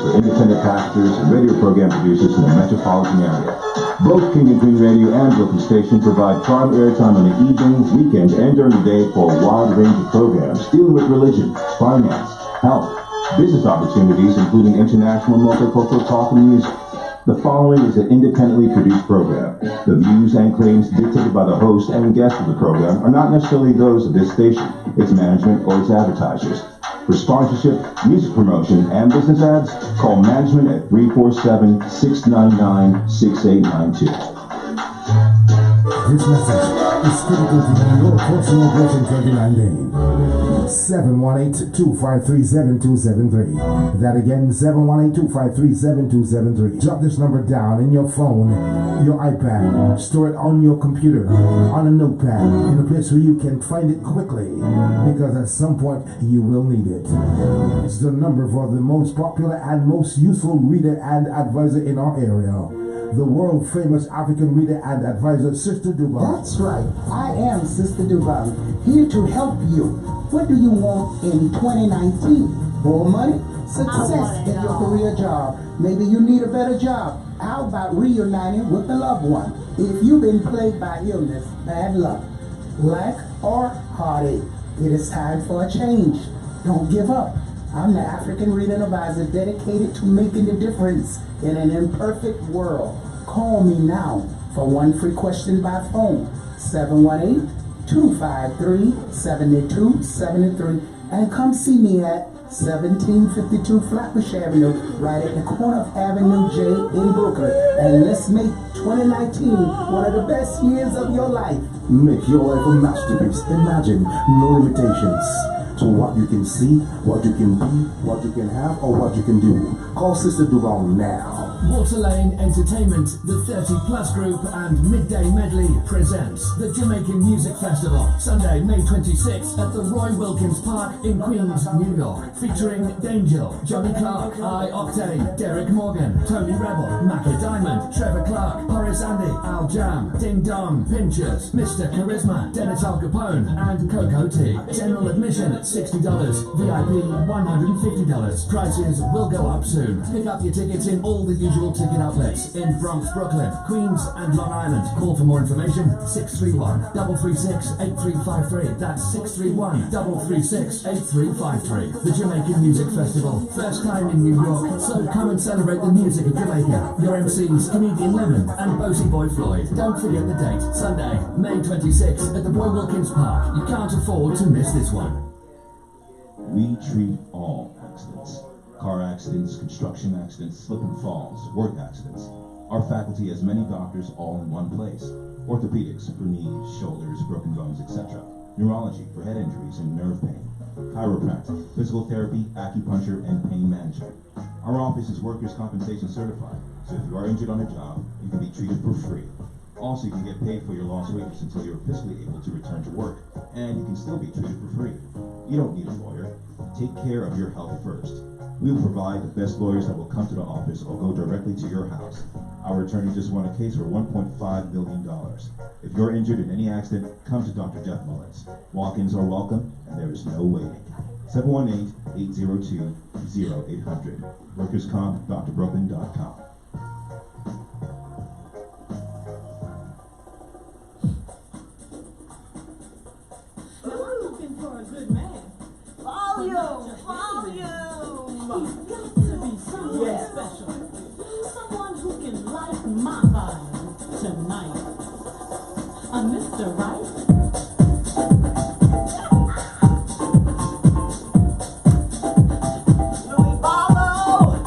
for independent pastors and radio program producers in the metropolitan area. Both King and Queen Radio and Brooklyn Station provide prime airtime on the evenings, weekends, and during the day for a wide range of programs dealing with religion, finance, health, business opportunities, including international multicultural talk and music. The following is an independently produced program. The views and claims dictated by the host and guests of the program are not necessarily those of this station, its management, or its advertisers. For sponsorship, music promotion, and business ads, call management at 347-699-6892. This message is critical to your personal growth in 2019. 718-253-7273. That again, 718-253-7273. Jot this number down in your phone, your iPad. Store it on your computer, on a notepad, in a place where you can find it quickly, because at some point you will need it. It's the number for the most popular and most useful reader and advisor in our area. The world famous African reader and advisor, Sister Duval. That's right. I am Sister Duval, here to help you. What do you want in 2019? More money? Success in your career job. Maybe you need a better job. How about reuniting with a loved one? If you've been plagued by illness, bad luck, lack, or heartache, it is time for a change. Don't give up. I'm the African Reading Advisor dedicated to making a difference in an imperfect world. Call me now for one free question by phone, 718-253-7273, and come see me at 1752 Flatbush Avenue, right at the corner of Avenue J in Brooklyn. And let's make 2019 one of the best years of your life. Make your life a masterpiece. Imagine no limitations to what you can see, what you can be, what you can have, or what you can do. Call Sister Duval now. Water Lane Entertainment, the 30 Plus Group, and Midday Medley presents the Jamaican Music Festival, Sunday, May 26th at the Roy Wilkins Park in Queens, New York, featuring D'Angel, Johnny Clark, I Octane, Derek Morgan, Tony Rebel, Macca Diamond, Trevor Clark, Horace Andy, Al Jam, Ding Dong, Pinchers, Mr. Charisma, Dennis Al Capone, and Coco T. General admission at $60, VIP $150. Prices will go up soon. Pick up your tickets in all the usual ticket outlets in Bronx, Brooklyn, Queens, and Long Island. Call for more information, 631-336-8353. That's 631-336-8353. The Jamaican Music Festival. First time in New York, so come and celebrate the music of Jamaica. Your MCs, Comedian Lemon and Bosie Boy Floyd. Don't forget the date, Sunday, May 26th at the Roy Wilkins Park. You can't afford to miss this one. We treat all accidents. Car accidents, construction accidents, slip and falls, work accidents. Our faculty has many doctors all in one place. Orthopedics for knees, shoulders, broken bones, etc. Neurology for head injuries and nerve pain. Chiropractic, physical therapy, acupuncture, and pain management. Our office is workers' compensation certified, so if you are injured on a job, you can be treated for free. Also, you can get paid for your lost wages until you're physically able to return to work, and you can still be treated for free. You don't need a lawyer. Take care of your health first. We will provide the best lawyers that will come to the office or go directly to your house. Our attorney just won a case for $1.5 million. If you're injured in any accident, come to Dr. Jeff Mullins. Walk-ins are welcome, and there is no waiting. 718-802-0800. WorkersComp.drbrooklyn.com. He's got to be someone special. Someone who can light my fire tonight. Mr. Right? Louis Barlow!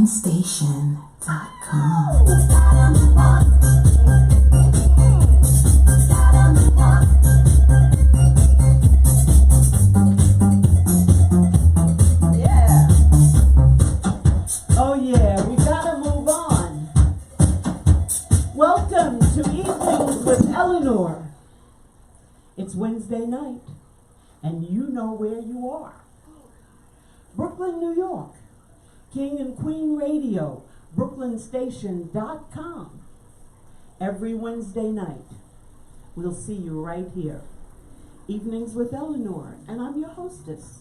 Yeah. Oh yeah, we gotta move on. Welcome to Evenings with Eleanore. It's Wednesday night, and you know where you are. Brooklyn, New York. King and Queen Radio, BrooklynStation.com. Every Wednesday night, we'll see you right here. Evenings with Eleanore, and I'm your hostess,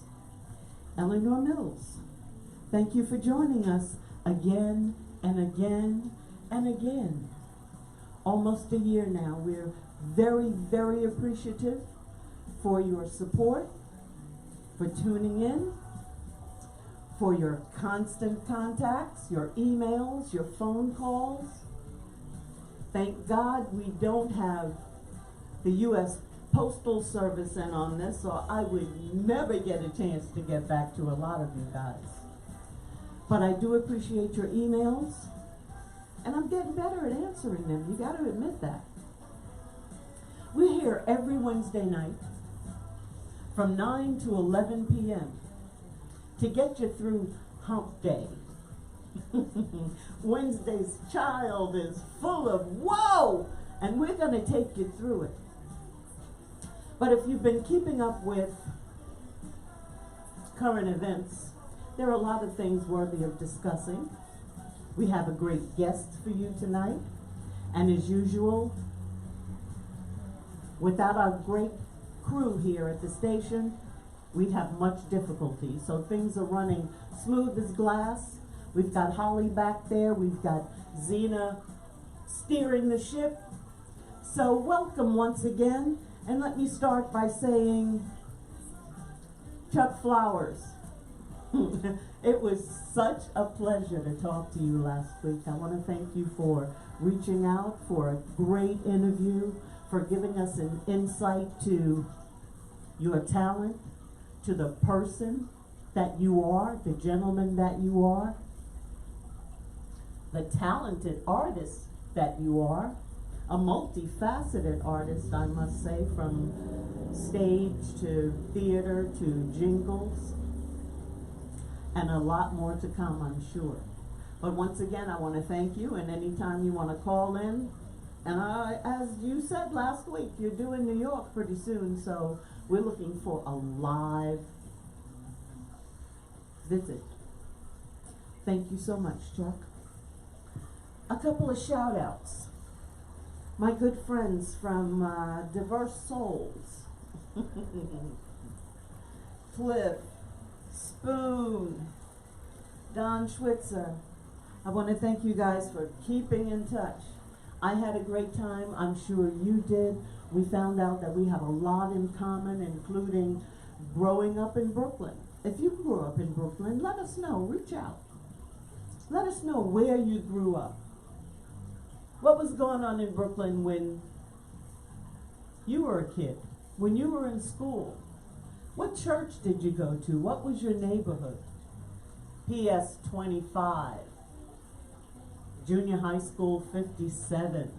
Eleanore Mills. Thank you for joining us again and again and again. Almost a year now. We're very, very appreciative for your support, for tuning in, for your constant contacts, your emails, your phone calls. Thank God we don't have the U.S. Postal Service in on this, or I would never get a chance to get back to a lot of you guys. But I do appreciate your emails, and I'm getting better at answering them. You got to admit that. We're here every Wednesday night from 9 to 11 p.m. to get you through hump day. Wednesday's child is full of whoa, and we're going to take you through it. But if you've been keeping up with current events, there are a lot of things worthy of discussing. We have a great guest for you tonight, and as usual, without our great crew here at the station, we'd have much difficulty. So things are running smooth as glass. We've got Holly back there. We've got Zena steering the ship. So welcome once again. And let me start by saying, Chuck Flowers. It was such a pleasure to talk to you last week. I want to thank you for reaching out, for a great interview, for giving us an insight to your talent, to the person that you are, the gentleman that you are, the talented artist that you are, a multifaceted artist, I must say, from stage to theater to jingles, and a lot more to come, I'm sure. But once again, I want to thank you, and anytime you want to call in, and as you said last week, you're doing New York pretty soon, so we're looking for a live visit. Thank you so much, Chuck. A couple of shout outs. My good friends from Diverse Souls. Cliff, Spoon, Don Schwitzer. I want to thank you guys for keeping in touch. I had a great time. I'm sure you did. We found out that we have a lot in common, including growing up in Brooklyn. If you grew up in Brooklyn, let us know. Reach out. Let us know where you grew up. What was going on in Brooklyn when you were a kid? When you were in school? What church did you go to? What was your neighborhood? PS 25. Junior high school 57.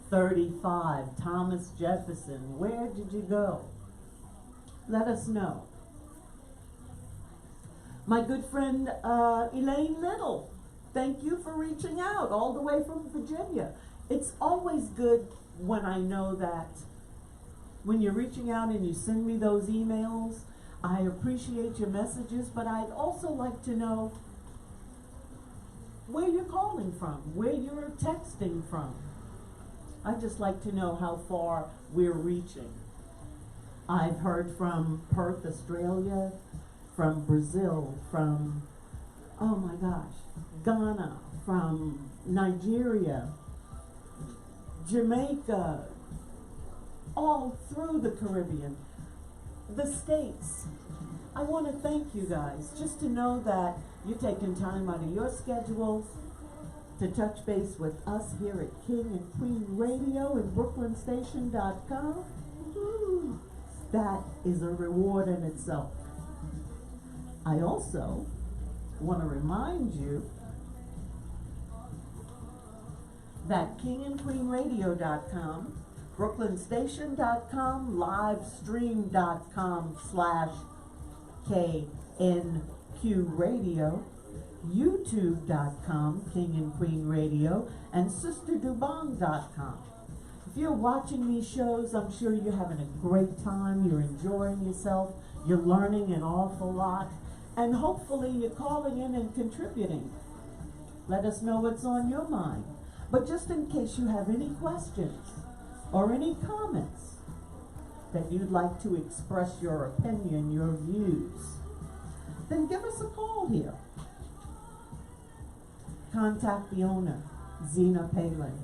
35. Thomas Jefferson. Where did you go? Let us know. My good friend Elaine Little. Thank you for reaching out all the way from Virginia. It's always good when I know that when you're reaching out and you send me those emails, I appreciate your messages, but I'd also like to know where you're calling from, where you're texting from. I'd just like to know how far we're reaching. I've heard from Perth, Australia, from Brazil, from, oh my gosh, Ghana, from Nigeria, Jamaica, all through the Caribbean, the States. I want to thank you guys, just to know that you're taking time out of your schedules to touch base with us here at King and Queen Radio and BrooklynStation.com. That is a reward in itself. I also want to remind you that kingandqueenradio.com, brooklynstation.com, livestream.com/KNQ Radio, youtube.com, King and Queen Radio, and sisterdubong.com. If you're watching these shows, I'm sure you're having a great time, you're enjoying yourself, you're learning an awful lot, and hopefully you're calling in and contributing. Let us know what's on your mind. But just in case you have any questions or any comments that you'd like to express your opinion, your views, then give us a call here. Contact the owner, Zena Palin,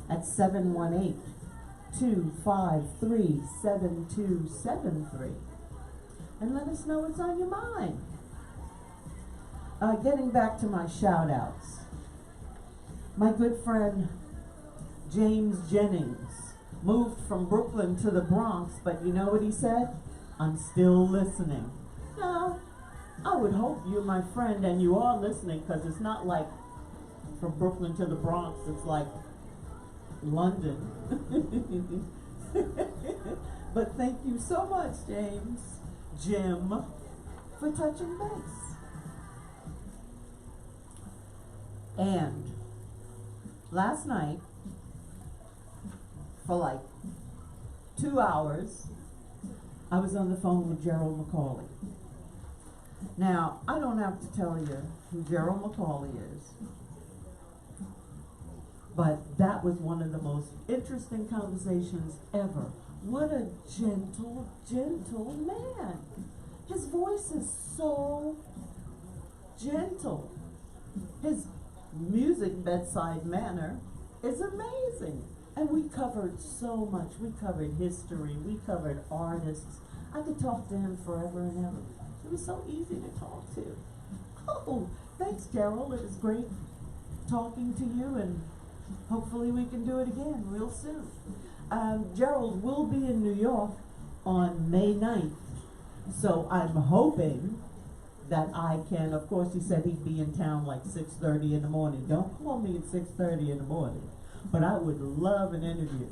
at 718-253-7273. And let us know what's on your mind. Getting back to my shout-outs. My good friend James Jennings moved from Brooklyn to the Bronx, but you know what he said? I'm still listening. Now, I would hope you're my friend and you are listening, because it's not like from Brooklyn to the Bronx, it's like London. But thank you so much, Jim, for touching base. And last night, for like 2 hours, I was on the phone with Gerald McCauley. Now, I don't have to tell you who Gerald McCauley is, but that was one of the most interesting conversations ever. What a gentle, gentle man. His voice is so gentle. His music bedside manner is amazing. And we covered so much. We covered history. We covered artists. I could talk to him forever and ever. He was so easy to talk to. Oh, thanks, Gerald. It was great talking to you, and hopefully we can do it again real soon. Gerald will be in New York on May 9th. So I'm hoping that I can, of course, he said he'd be in town like 6:30 in the morning. Don't call me at 6:30 in the morning, but I would love an interview.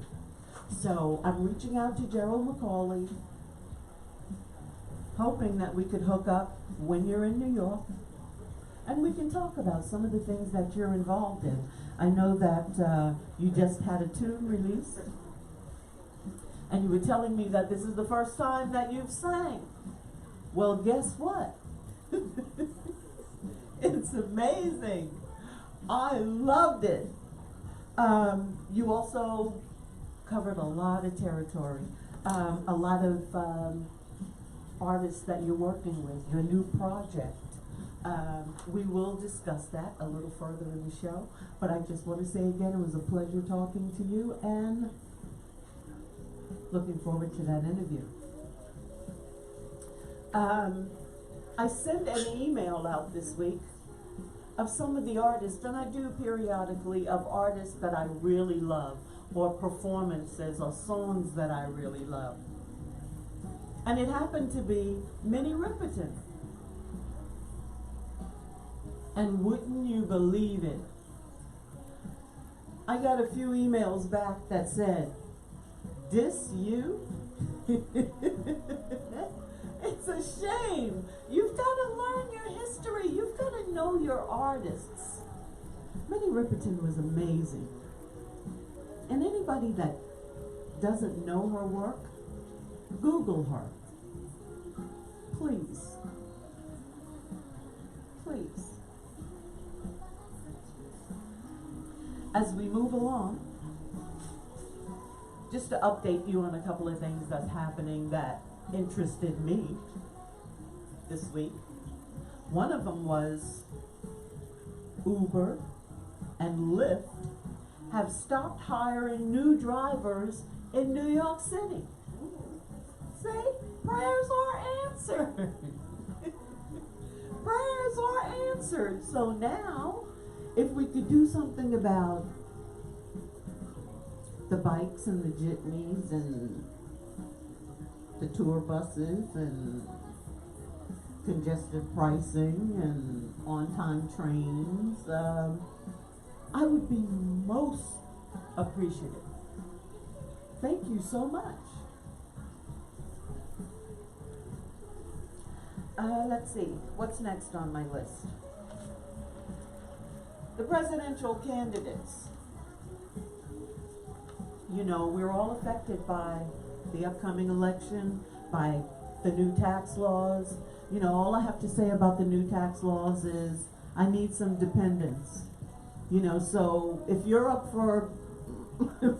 So I'm reaching out to Gerald McCauley, hoping that we could hook up when you're in New York, and we can talk about some of the things that you're involved in. I know that you just had a tune released, and you were telling me that this is the first time that you've sang. Well, guess what? It's amazing. I loved it. You also covered a lot of territory, a lot of artists that you're working with, your new project. We will discuss that a little further in the show, but I just want to say again, it was a pleasure talking to you, and looking forward to that interview. I sent an email out this week of some of the artists, and I do periodically, of artists that I really love, or performances or songs that I really love. And it happened to be Minnie Riperton. And wouldn't you believe it? I got a few emails back that said, "This you?" It's a shame. You've got to learn your history. You've got to know your artists. Minnie Riperton was amazing. And anybody that doesn't know her work, Google her. Please. Please. As we move along, just to update you on a couple of things that's happening that interested me this week. One of them was Uber and Lyft have stopped hiring new drivers in New York City. See? Prayers are answered. Prayers are answered. So now, if we could do something about the bikes and the jitneys and the tour buses and congested pricing and on-time trains, I would be most appreciative. Thank you so much. Let's see, what's next on my list? The presidential candidates. You know, we're all affected by the upcoming election, by the new tax laws. You know, all I have to say about the new tax laws is I need some dependents. You know, so if you're up for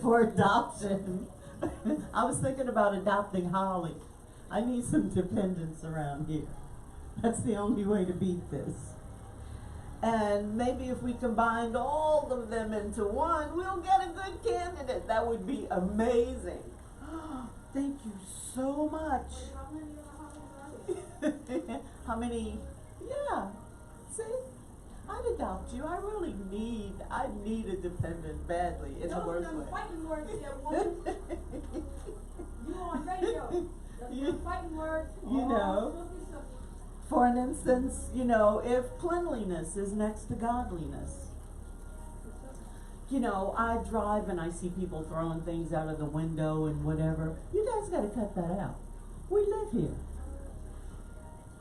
for adoption, I was thinking about adopting Holly. I need some dependents around here. That's the only way to beat this. And maybe if we combined all of them into one, we'll get a good candidate. That would be amazing. Thank you so much. How many? Yeah. See? I'd adopt you. I need a dependent badly in the worst way. Fighting words there, woman. You on radio. You- Fighting words. you know. For an instance, you know, if cleanliness is next to godliness. You know, I drive and I see people throwing things out of the window and whatever. You guys gotta cut that out. We live here.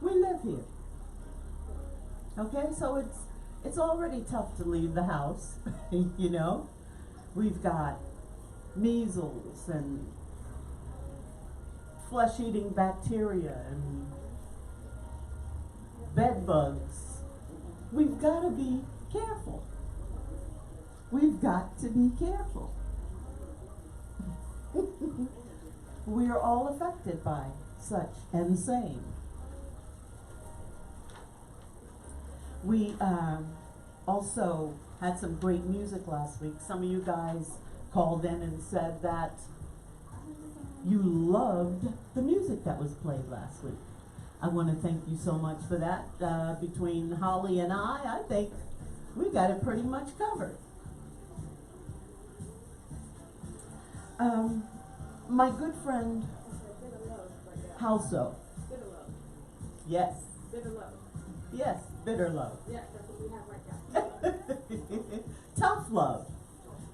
We live here. Okay, so it's already tough to leave the house, you know. We've got measles and flesh-eating bacteria and bed bugs. We've got to be careful. We've got to be careful. We are all affected by such and same. We also had some great music last week. Some of you guys called in and said that you loved the music that was played last week. I want to thank you so much for that. Between Holly and I think we got it pretty much covered. My good friend, how so? Bitter love. Yes. Bitter love. Yes, bitter love. Yeah, that's what we have right now. Tough love.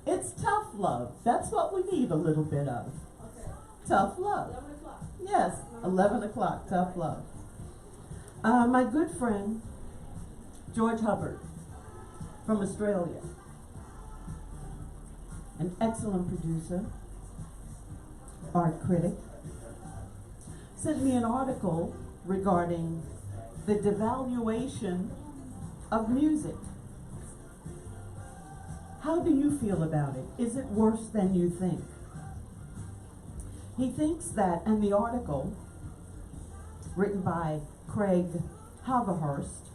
It's tough love. That's what we need a little bit of. Okay. Tough love. 11 o'clock. Yes, 11 o'clock, tough love. My good friend, George Hubbard, from Australia, an excellent producer, art critic, sent me an article regarding the devaluation of music. How do you feel about it? Is it worse than you think? He thinks that, and the article, written by Craig Haverhurst,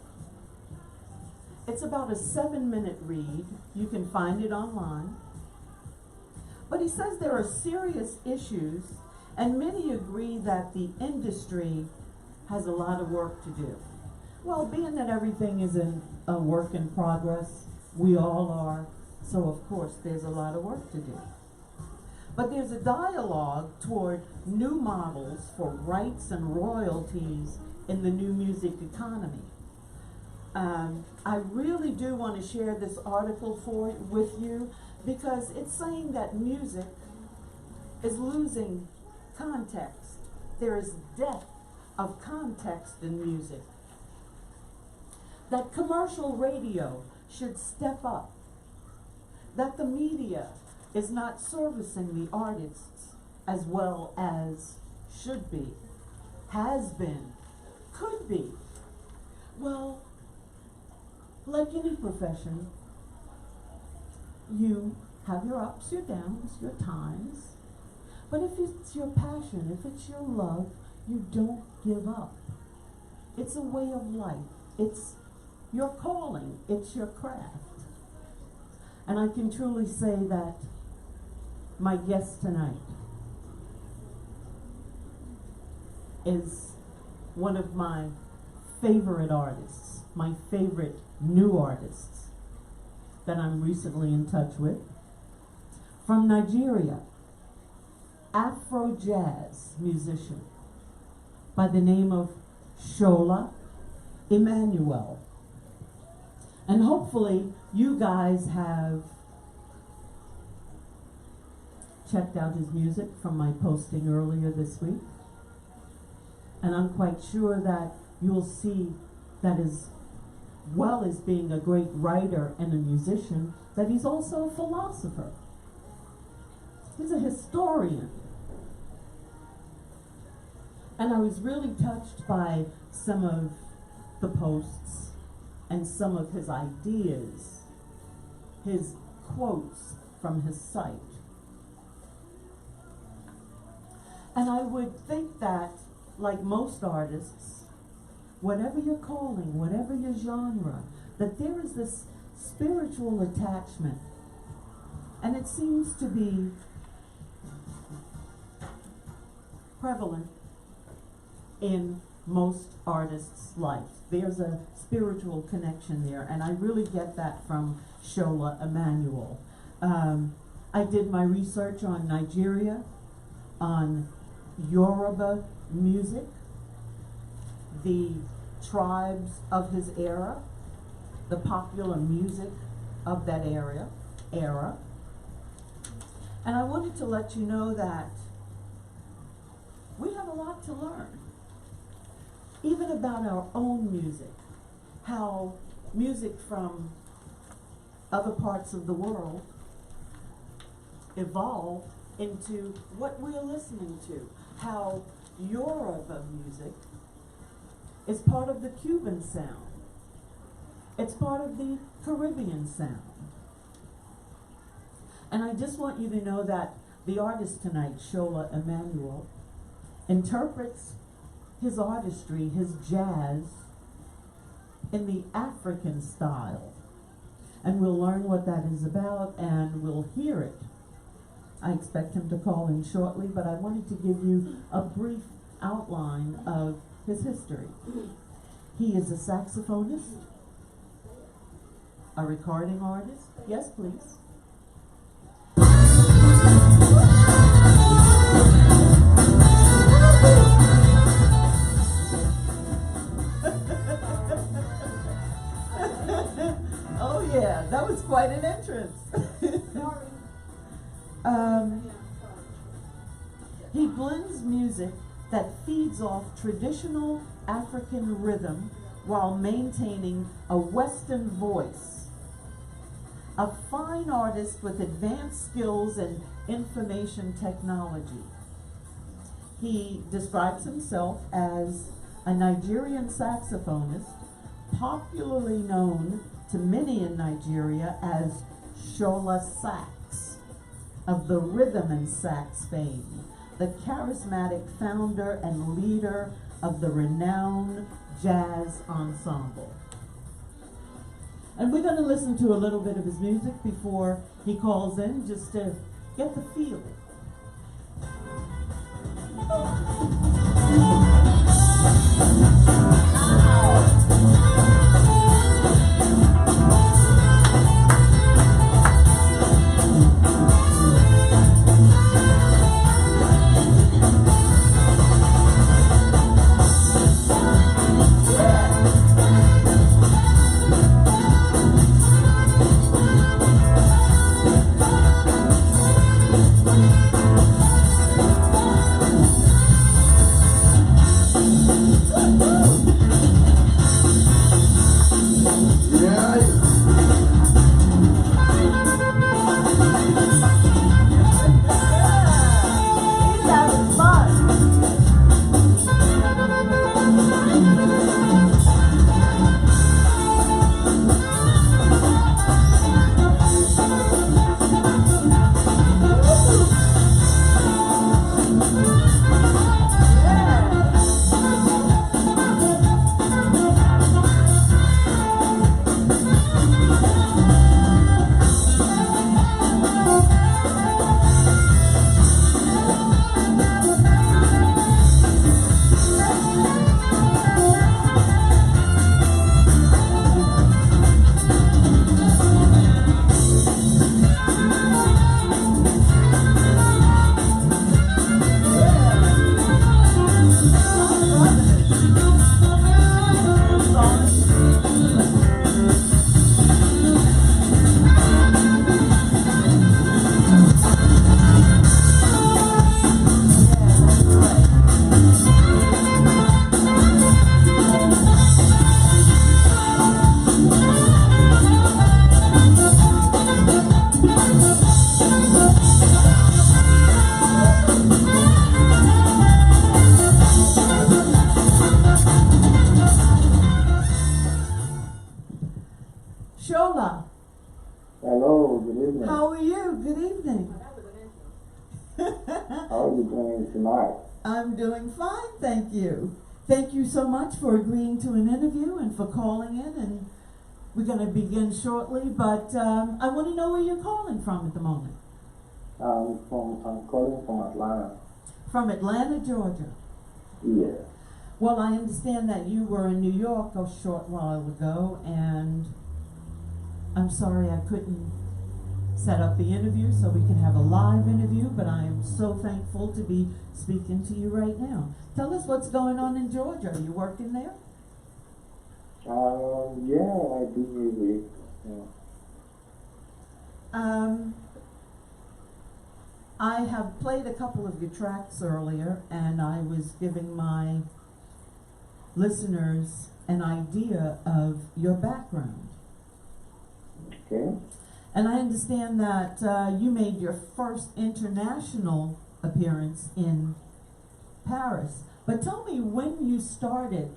it's about a 7-minute read. You can find it online. But he says there are serious issues, and many agree that the industry has a lot of work to do. Well, being that everything is in a work in progress, we all are, so of course there's a lot of work to do. But there's a dialogue toward new models for rights and royalties in the new music economy. I really do want to share this article with you because it's saying that music is losing context. There is death of context in music. That commercial radio should step up. That the media is not servicing the artists as well as should be, has been, could be. Well, like any profession, you have your ups, your downs, your times. But if it's your passion, if it's your love, you don't give up. It's a way of life. It's your calling. It's your craft. And I can truly say that my guest tonight is one of my favorite artists, my favorite new artists that I'm recently in touch with. From Nigeria, Afro jazz musician by the name of Shola Emmanuel. And hopefully you guys have checked out his music from my posting earlier this week. And I'm quite sure that you'll see that as well as being a great writer and a musician, that he's also a philosopher. He's a historian. And I was really touched by some of the posts and some of his ideas, his quotes from his site. And I would think that, like most artists, whatever your calling, whatever your genre, that there is this spiritual attachment. And it seems to be prevalent in most artists' lives. There's a spiritual connection there, and I really get that from Shola Emmanuel. I did my research on Nigeria, on Yoruba music, the tribes of his era, the popular music of that era. And I wanted to let you know that we have a lot to learn, even about our own music, how music from other parts of the world evolved into what we're listening to, how Yoruba music is part of the Cuban sound. It's part of the Caribbean sound. And I just want you to know that the artist tonight, Shola Emmanuel, interprets his artistry, his jazz, in the African style. And we'll learn what that is about, and we'll hear it. I expect him to call in shortly, but I wanted to give you a brief outline of his history. He is a saxophonist, a recording artist. Yes, please. Oh yeah, that was quite an entrance. He blends music that feeds off traditional African rhythm while maintaining a Western voice. A fine artist with advanced skills in information technology. He describes himself as a Nigerian saxophonist, popularly known to many in Nigeria as Shola Sax, of the rhythm and sax fame, the charismatic founder and leader of the renowned jazz ensemble. And we're going to listen to a little bit of his music before he calls in, just to get the feel. Hola. Hello, good evening. How are you? Good evening. How are you doing tonight? I'm doing fine, thank you. Thank you so much for agreeing to an interview and for calling in. And we're going to begin shortly, but I want to know where you're calling from at the moment. I'm calling from Atlanta. From Atlanta, Georgia. Yeah. Well, I understand that you were in New York a short while ago, and I'm sorry I couldn't set up the interview so we can have a live interview, but I am so thankful to be speaking to you right now. Tell us what's going on in Georgia. Are you working there? Yeah, I do music. Yeah. I have played a couple of your tracks earlier, and I was giving my listeners an idea of your background. Okay. And I understand that you made your first international appearance in Paris. But tell me when you started,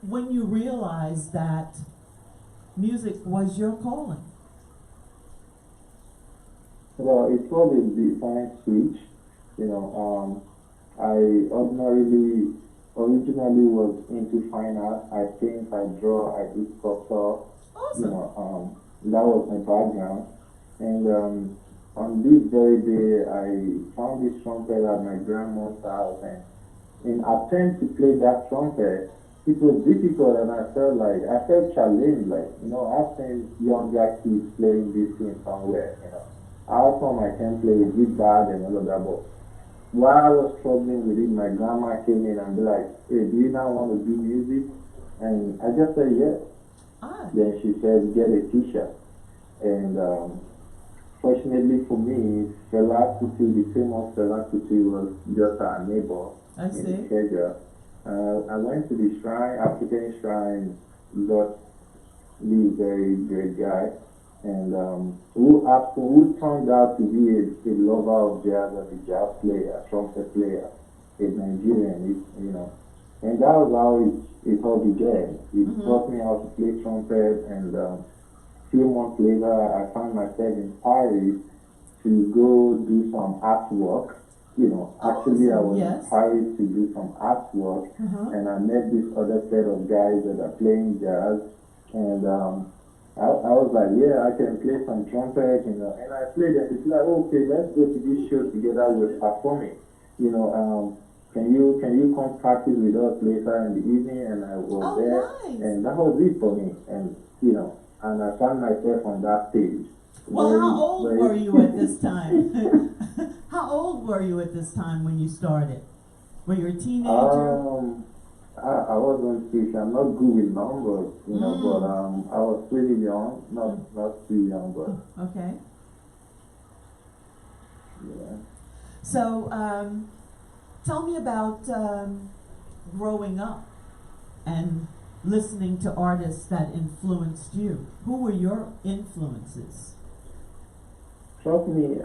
when you realized that music was your calling. Well, it was a defined switch. I originally was into fine art. I paint, I draw, I do sculpture. Awesome. That was my background. And on this very day, I found this trumpet at my grandma's house, and in attempt to play that trumpet, it was difficult, and I felt challenged, I've seen younger kids playing this thing somewhere, How come I can't play it, is bad and all of that, but while I was struggling with it, my grandma came in and be like, hey, do you now want to do music? And I just said yes. Then she said, get a teacher. And fortunately for me, Fela Kuti, the famous Fela Kuti, was just our neighbor in Kenya. I went to the shrine, African shrine, got the very great guy, and who turned out to be a lover of jazz and a jazz player, a trumpet player, a Nigerian, and that was how it all began. He taught me how to play trumpet, and a few months later, I found myself in Paris to go do some artwork. Actually, I was in Paris to do some artwork, and I met this other set of guys that are playing jazz, and I was like, yeah, I can play some trumpet, and I played, and it's like, okay, let's go to this show together, we're performing, can you come practice with us later in the evening? And I was there, nice. And that was it for me, and and I found myself on that stage. Well, how old were you at this time? How old were you at this time when you started? Were you a teenager? I wasn't too sure. I'm not good with numbers, but I was pretty young, not too young, but okay. Yeah. So, tell me about growing up and listening to artists that influenced you. Who were your influences? Trust me,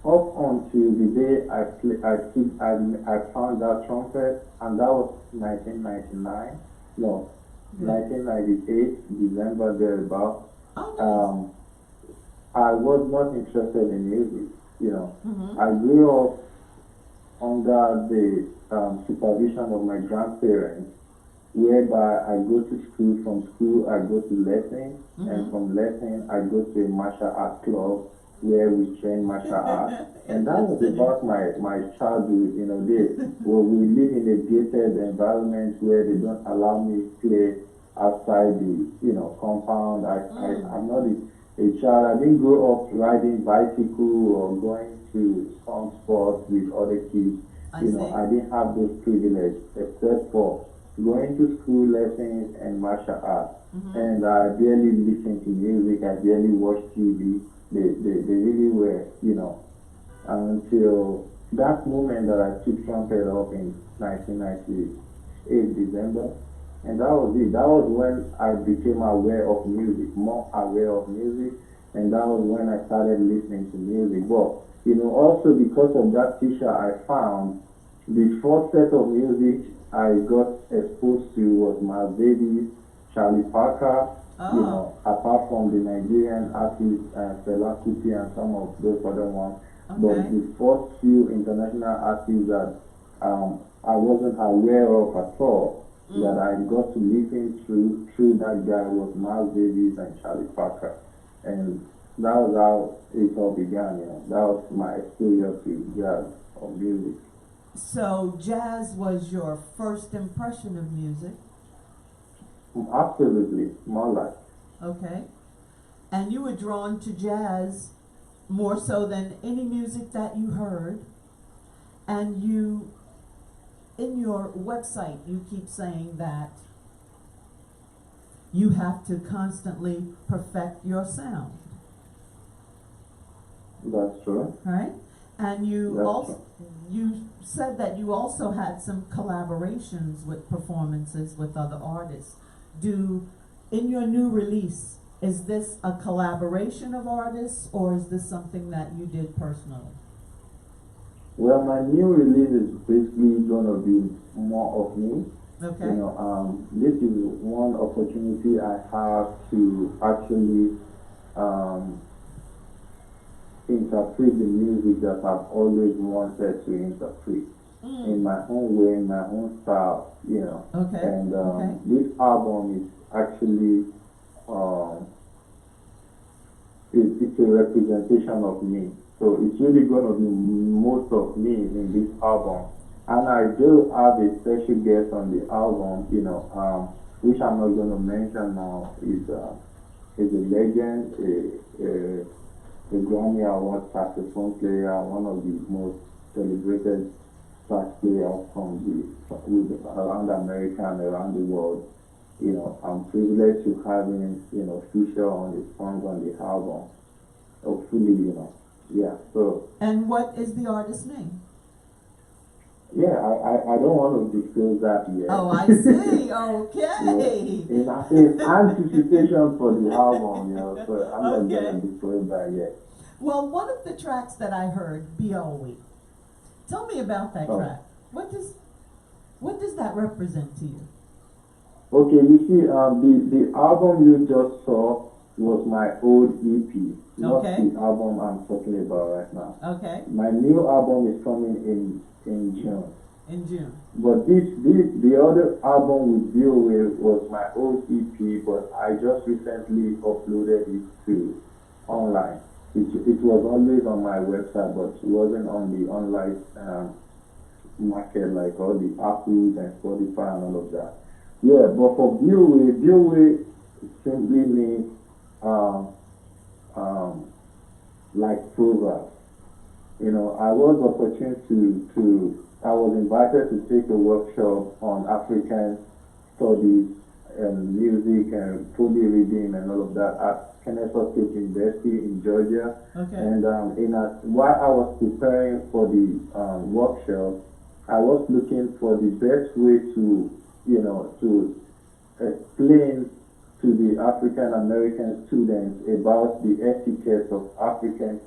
up until the day I found that trumpet, and that was 1999. No, 1998, December thereabout. I was not interested in music. I grew up under the supervision of my grandparents, whereby I go to school, from school I go to lesson, and from lesson I go to a martial arts club where we train martial arts. And that was about my childhood, we live in a gated environment where they don't allow me to play outside the, compound. I'm not a child. I didn't grow up riding bicycle or going to some sports with other kids. I didn't have those privileges except for going to school lessons and martial arts. And I barely listened to music. I barely watched TV. They really were, until that moment that I took trumpet up in 1998 December, and that was it. That was when I became aware of music, more aware of music, and that was when I started listening to music. But also because of that teacher I found, the first set of music I got exposed to was Miles Davis, Charlie Parker, You know, apart from the Nigerian artists, Fela Kuti and some of those other ones. But Okay. the first few international artists that I wasn't aware of at all, that I got to listen through that guy was Miles Davis and Charlie Parker. And that was how it all began, you know. That was my exposure to jazz or music. So jazz was your first impression of music, Absolutely, more like. okay? And you were drawn to jazz more so than any music that you heard. And you, in your website, you keep saying that you have to constantly perfect your sound, That's true. right? And you That's also you said that you also had some collaborations with performances with other artists. In your new release, is this a collaboration of artists or is this something that you did personally? Well, my new release is basically gonna be more of me. Okay. You know, this is one opportunity I have to actually interpret the music that I've always wanted to interpret in my own way, in my own style, you know. Okay. And Okay. this album is actually it's a representation of me. So it's really going to be most of me in this album. And I do have a special guest on the album, you know, which I'm not going to mention now. Is a legend, a Grammy Award saxophone player, one of the most celebrated sax players around America and around the world. You know, I'm privileged to have him, you know, feature on the songs on the album. Hopefully, you know, yeah. So. And what is the artist's name? Yeah, I don't want to disclose that yet. Oh, I see. Okay. In anticipation for the album, you know, so I'm not Okay. going to disclose that yet. Well, one of the tracks that I heard, B.O.E. Tell me about that Oh. track. What does that represent to you? Okay, you see, the album you just saw was my old EP, not Okay. the album I'm talking about right now. Okay. My new album is coming in June. In June. But the other album with B.O.A. was my old EP, but I just recently uploaded it to online. It was always on my website, but it wasn't on the online market like all the Apples and Spotify and all of that. Yeah, but for B.O.A. simply means like proverbs. You know, I was I was invited to take a workshop on African studies and music and poetry reading and all of that at Kennesaw State University in Georgia. Okay. And while I was preparing for the workshop, I was looking for the best way to, you know, to explain to the African American students about the etiquette of African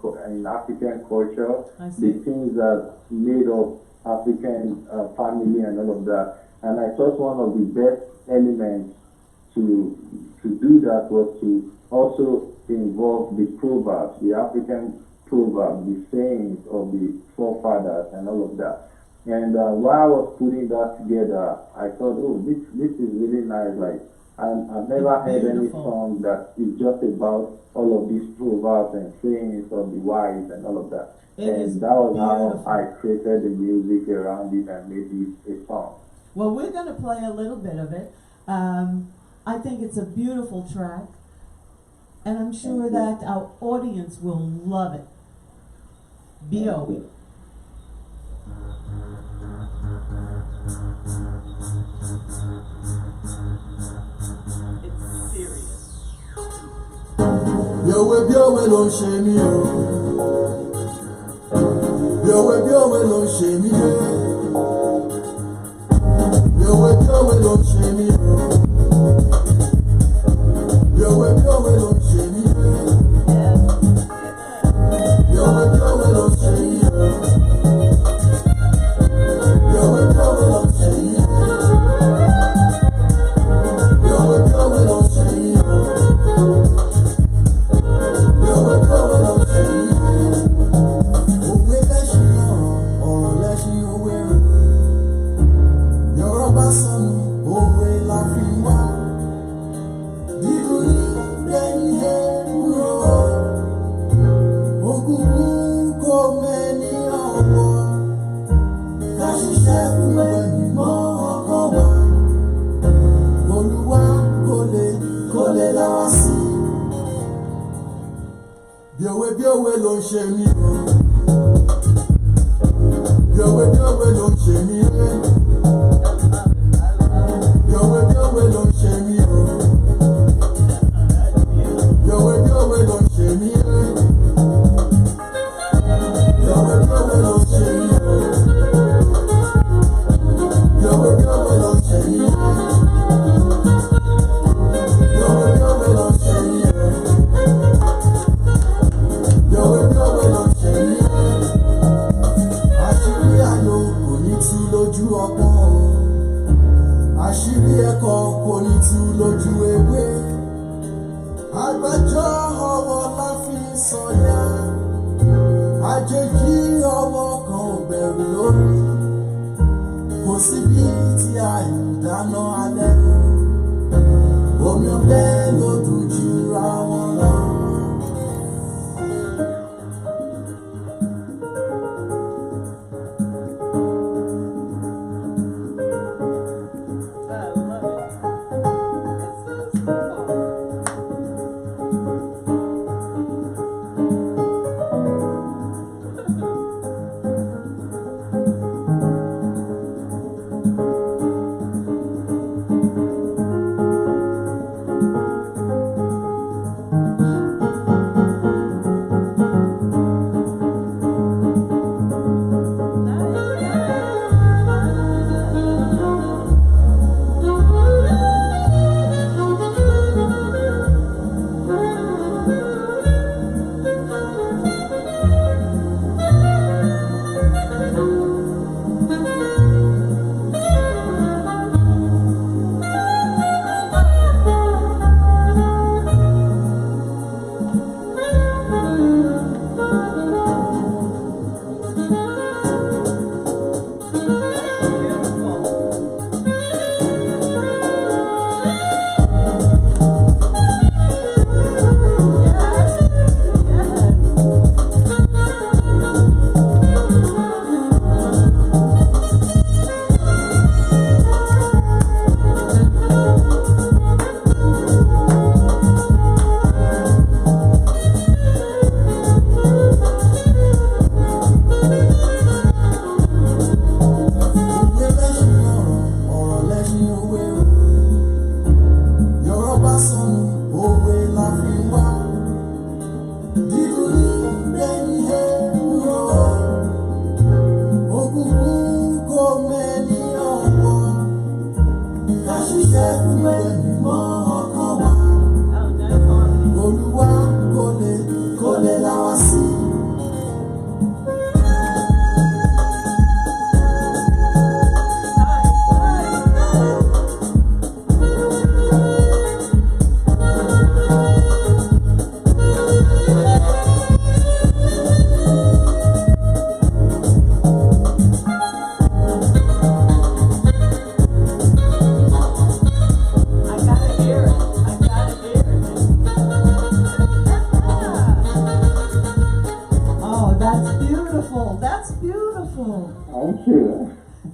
culture, I see. the things that made up African family and all of that. And I thought one of the best elements to do that was to also involve the proverbs, the African proverbs, the sayings of the forefathers and all of that. And while I was putting that together, I thought, oh, this is really nice. Like, I've never heard any Beautiful. song that is just about all of these proverbs and sayings of the wise and all of that. It is And that was beautiful. how I created the music around it and made it a song. Well, we're going to play a little bit of it. I think it's a beautiful track, and I'm sure that our audience will love it. B.O.E. It's serious. Bíowé ló ń ṣe mí o. Bíowé ló ń ṣe mí o. Bíowé ló ń ṣe mí o. Bíowé ló ń ṣe mí o. Bíowé ló ń ṣe mí o. Bíowé ló ń ṣe mí o. Bíowé ló ń ṣe mí o. bí òwe ló ń ṣe mí o. Bí òwe ló ń ṣe mí o. Bí òwe ló ń ṣe mí o. Bí òwe ló ń ṣe mí o. Bí òwe ló ń ṣe mí o. Bí òwe ló ń ṣe mí o. Àṣírí ẹ̀kọ́ kò ní tú lójú ewé, àgbájọ ọwọ́ la fi sọ̀yà, àjèjì ọwọ́ kan ò bẹ̀rù lórí, kò síbi tí a ìdáná alẹ́, omi ọbẹ̀ ló dùn jura wọn lọ.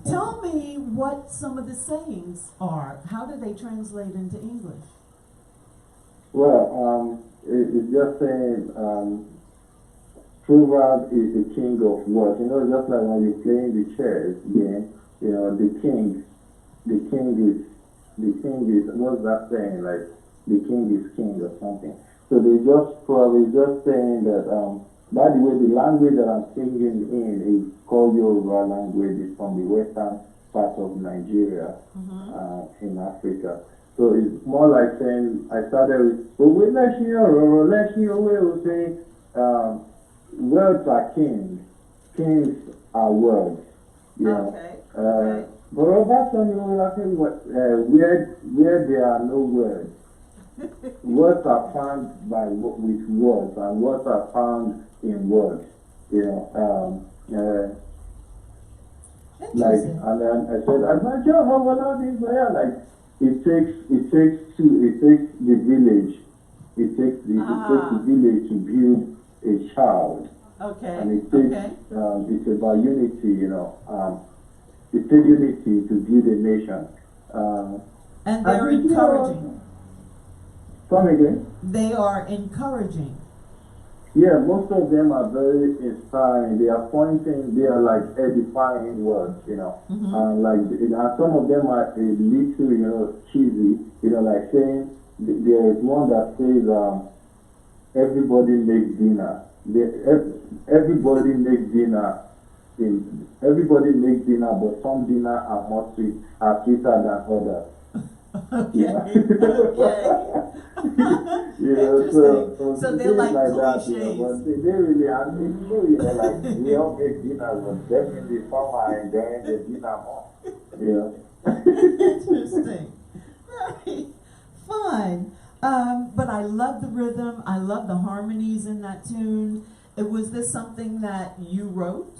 Tell me what some of the sayings are. How do they translate into English? Well, it's just saying, proverb is the king of words. You know, just like when you're playing the chess game, you know, the king is, what's that saying? Like, the king is king or something. So they just probably just saying that, by the way, the language that I'm singing in is called Yoruba language. It's from the western part of Nigeria, in Africa. So it's more like saying, I started with, words are kings. Kings are words. You know. Okay. But over some, you know, I think where there are no words, words are found with words, and words are found in words. You know, like, and then I said, I'm not sure how well this way. Like, it takes the village. It takes the village to build a child. Okay. And it takes it's about unity, you know. It takes unity to build a nation. And they're encouraging. Come again? They are encouraging. Yeah, most of them are very inspiring. They are pointing, they are like edifying words, you know. And some of them are a little, cheesy, like saying, there is one that says, everybody makes dinner. Everybody makes dinner. Everybody makes dinner, but some dinner are sweeter than others. Okay. Yeah. Interesting. So they're things like that, cliches. but they really, and it's true, like we all make dinners, but definitely some are enjoying the dinner more. Interesting. Very fun. But I love the rhythm. I love the harmonies in that tune. Was this something that you wrote?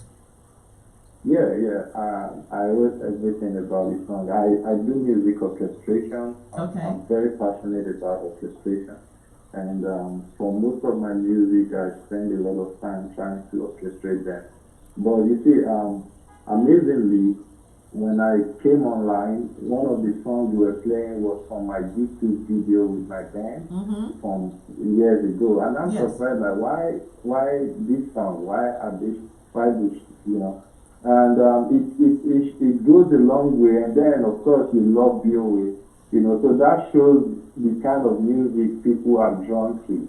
Yeah. I wrote everything about the song. I do music orchestration. Okay. I'm very passionate about orchestration. And for most of my music, I spend a lot of time trying to orchestrate them. But you see, amazingly, when I came online, one of the songs we were playing was from my YouTube video with my band from years ago. And I'm surprised, like, why this song? Why this, And it goes a long way. And then, of course, you love BOA, so that shows the kind of music people are drawn to,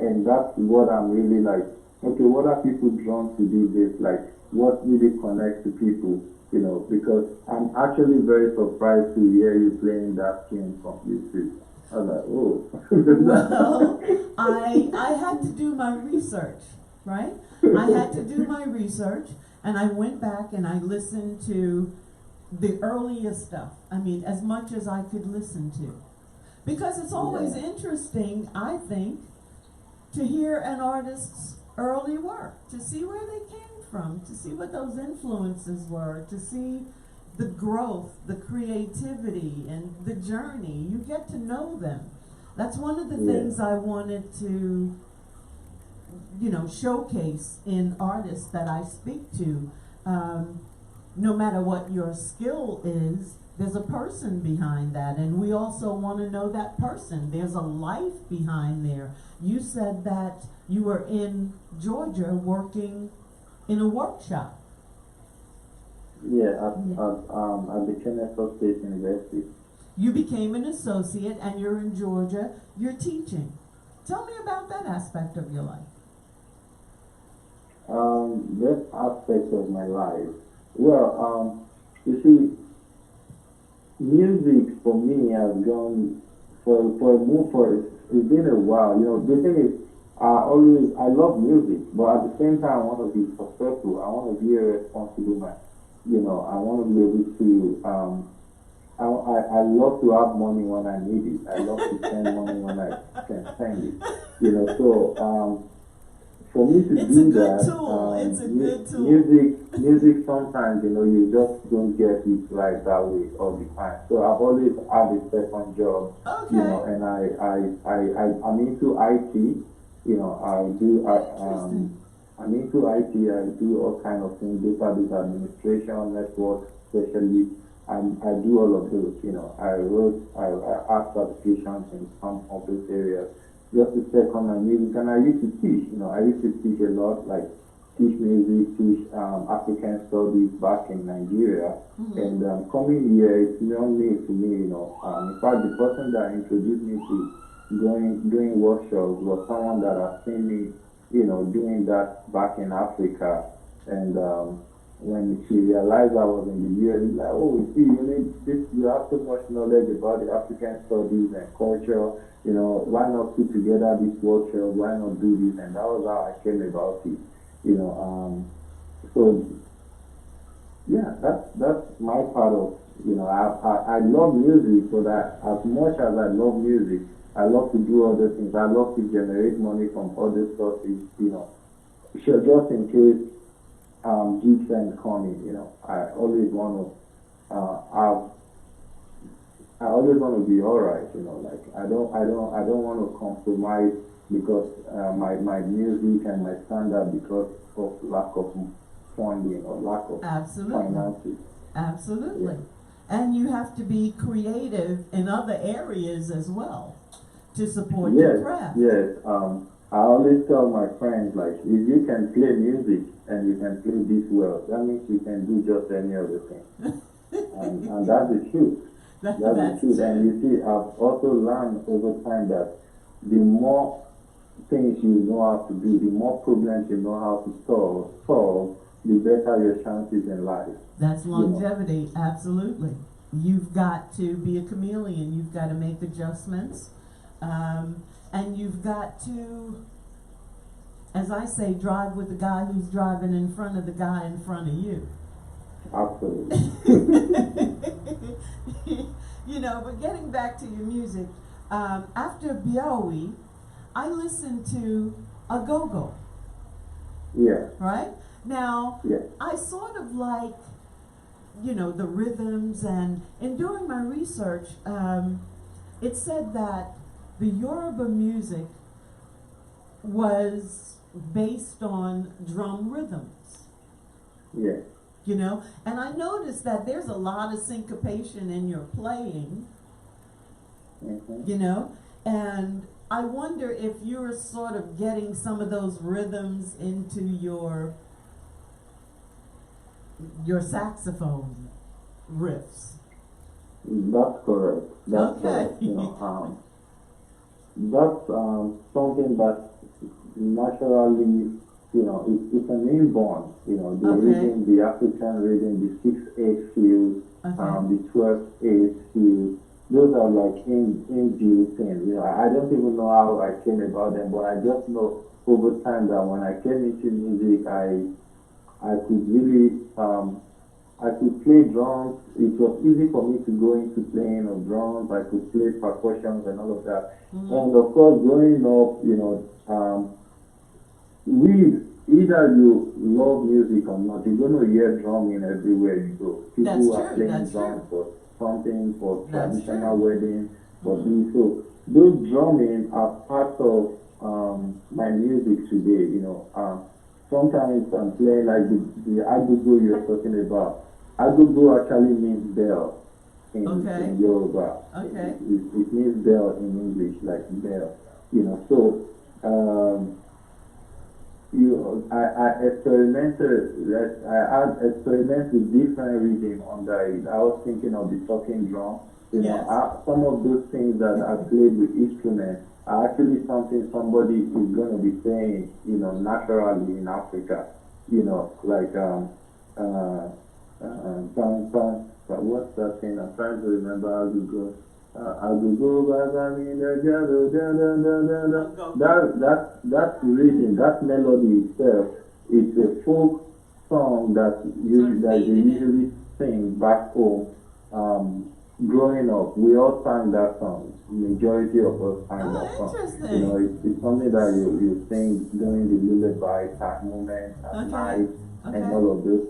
and that's what I'm really like, okay, what are people drawn to these days? Like, what really connects to people, because I'm actually very surprised to hear you playing that tune from YouTube. I was like, oh. Well, I had to do my research, right? I had to do my research, and I went back and I listened to the earliest stuff. I mean, as much as I could listen to. Because it's always interesting, I think, to hear an artist's early work, to see where they came from, to see what those influences were, to see the growth, the creativity, and the journey. You get to know them. That's one of the things I wanted to, showcase in artists that I speak to. No matter what your skill is, there's a person behind that, and we also want to know that person. There's a life behind there. You said that you were in Georgia working in a workshop. Yeah, at the Kennesaw State University. You became an associate, and you're in Georgia. You're teaching. Tell me about that aspect of your life. This aspect of my life. Well, you see, music for me has gone it's been a while. The thing is, I love music, but at the same time I want to be successful. I want to be a responsible man. I want to be able to I love to have money when I need it. I love to spend money when I can spend it. So for me to it's do a good that, tool. It's a good tool. Music sometimes, you just don't get it right that way all the time. So I've always had a second job, Okay. And I'm into IT, I'm into IT, I do all kind of things, database administration, network, especially, I do all of those, I have certifications in some of those areas. Just to check on my music, and I used to teach, I used to teach a lot, like teach music, teach African studies back in Nigeria, and coming here, it's not new to me, in fact, the person that introduced me to doing workshops was someone that has seen me, doing that back in Africa, and when she realized I was in the US, she's like, oh, see, you have so much knowledge about the African studies and culture, why not put together this workshop, why not do this, and that was how I came about it, so, yeah, that's my part of, I love music, but as much as I love music, I love to do other things, I love to generate money from other sources, sure, just in case gigs and coming, I always want to be alright, like I don't want to compromise because my music and my standard because of lack of funding or lack of finances. Absolutely. And you have to be creative in other areas as well to support your craft. Yes. I always tell my friends, like, if you can play music and you can play this well, that means you can do just any other thing. And that's the truth. That's the truth. And you see, I've also learned over time that the more things you know how to do, the more problems you know how to solve, the better your chances in life. That's longevity, absolutely. You've got to be a chameleon. You've got to make adjustments. And you've got to, as I say, drive with the guy who's driving in front of the guy in front of you. Absolutely. You know, but getting back to your music, after Biawi, I listened to a go-go. Yeah. Right? Now, yeah. I sort of like, you know, the rhythms, and in doing my research, it said that the Yoruba music was based on drum rhythms. Yeah. You know, and I noticed that there's a lot of syncopation in your playing, you know, and I wonder if you're sort of getting some of those rhythms into your saxophone riffs. That's correct. That's correct. You know, that's something that naturally, you know, it's an inborn, you know, the rhythm, the African rhythm, the 6/8 feel, the 12/8 feel. Those are like inbuilt things. You know, I don't even know how I came about them, but I just know over time that when I came into music, I could really I could play drums. It was easy for me to go into playing of drums. I could play percussions and all of that. And of course, growing up, you know, either you love music or not, you're going to hear drumming everywhere you go. People are playing drums for something, for traditional wedding, for this. So those drumming are part of my music today. You know, sometimes I'm playing like the agogo you're talking about. Agogo actually means bell in Yoruba. It means bell in English, like bell. You know, so I experimented. I had experiments with different rhythm under it. I was thinking of the talking drum. You know, some of those things that I played with instruments are actually something somebody is going to be playing, you know, naturally in Africa. You know, like what's that thing? I'm trying to remember how to go. That rhythm, that melody itself, it's a folk song that they usually sing back home. Growing up, we all sang that song. Majority of us sang that song. You know, it's something that you sing during the lullaby moment at night and all of those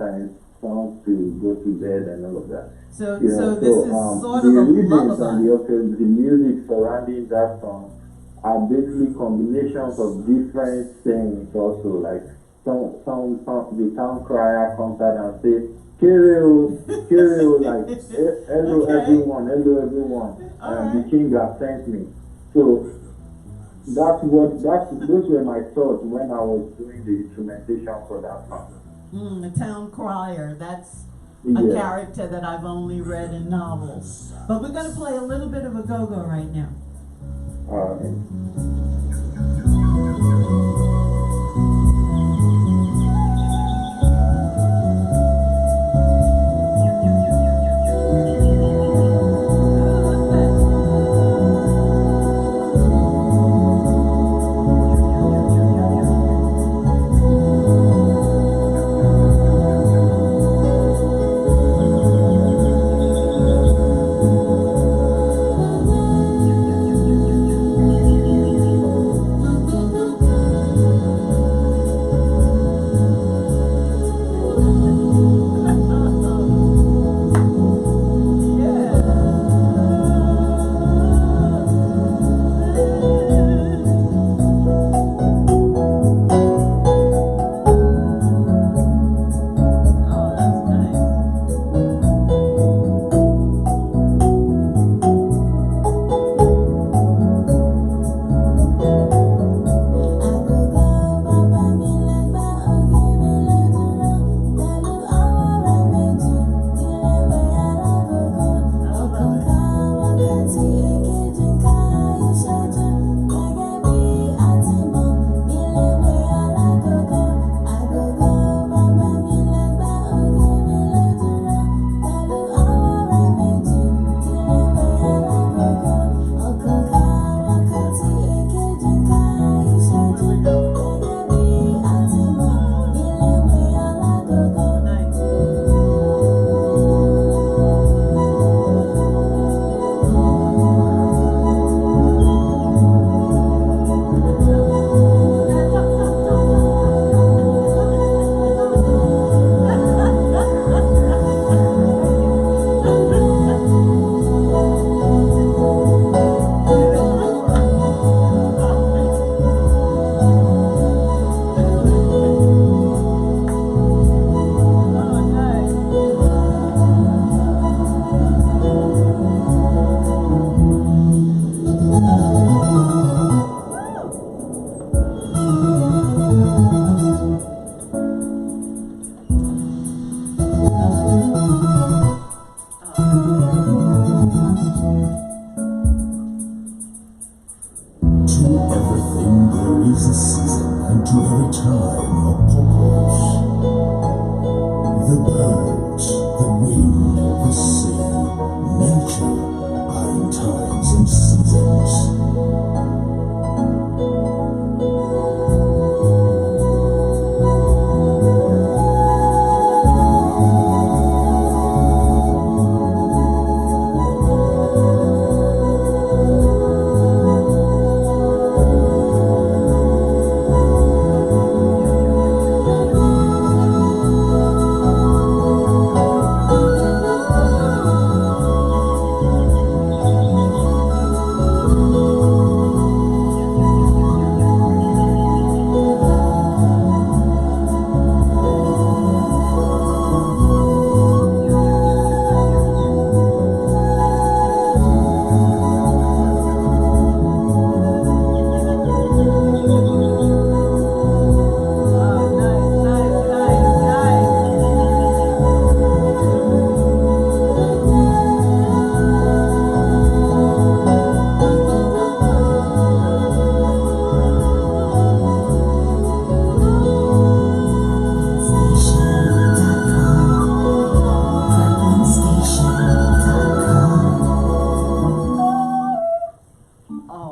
songs to go to bed and all of that. So this is sort of a lullaby. The music surrounding that song are basically combinations of different things also. Like the town crier comes out and says, Kirill, like, hello everyone, the king has sent me. So those were my thoughts when I was doing the instrumentation for that song. The town crier, that's a character that I've only read in novels. But we're going to play a little bit of a go-go right now. is a season, and to every time a purpose. The birds, the wind, the sea, nature are in times and seasons.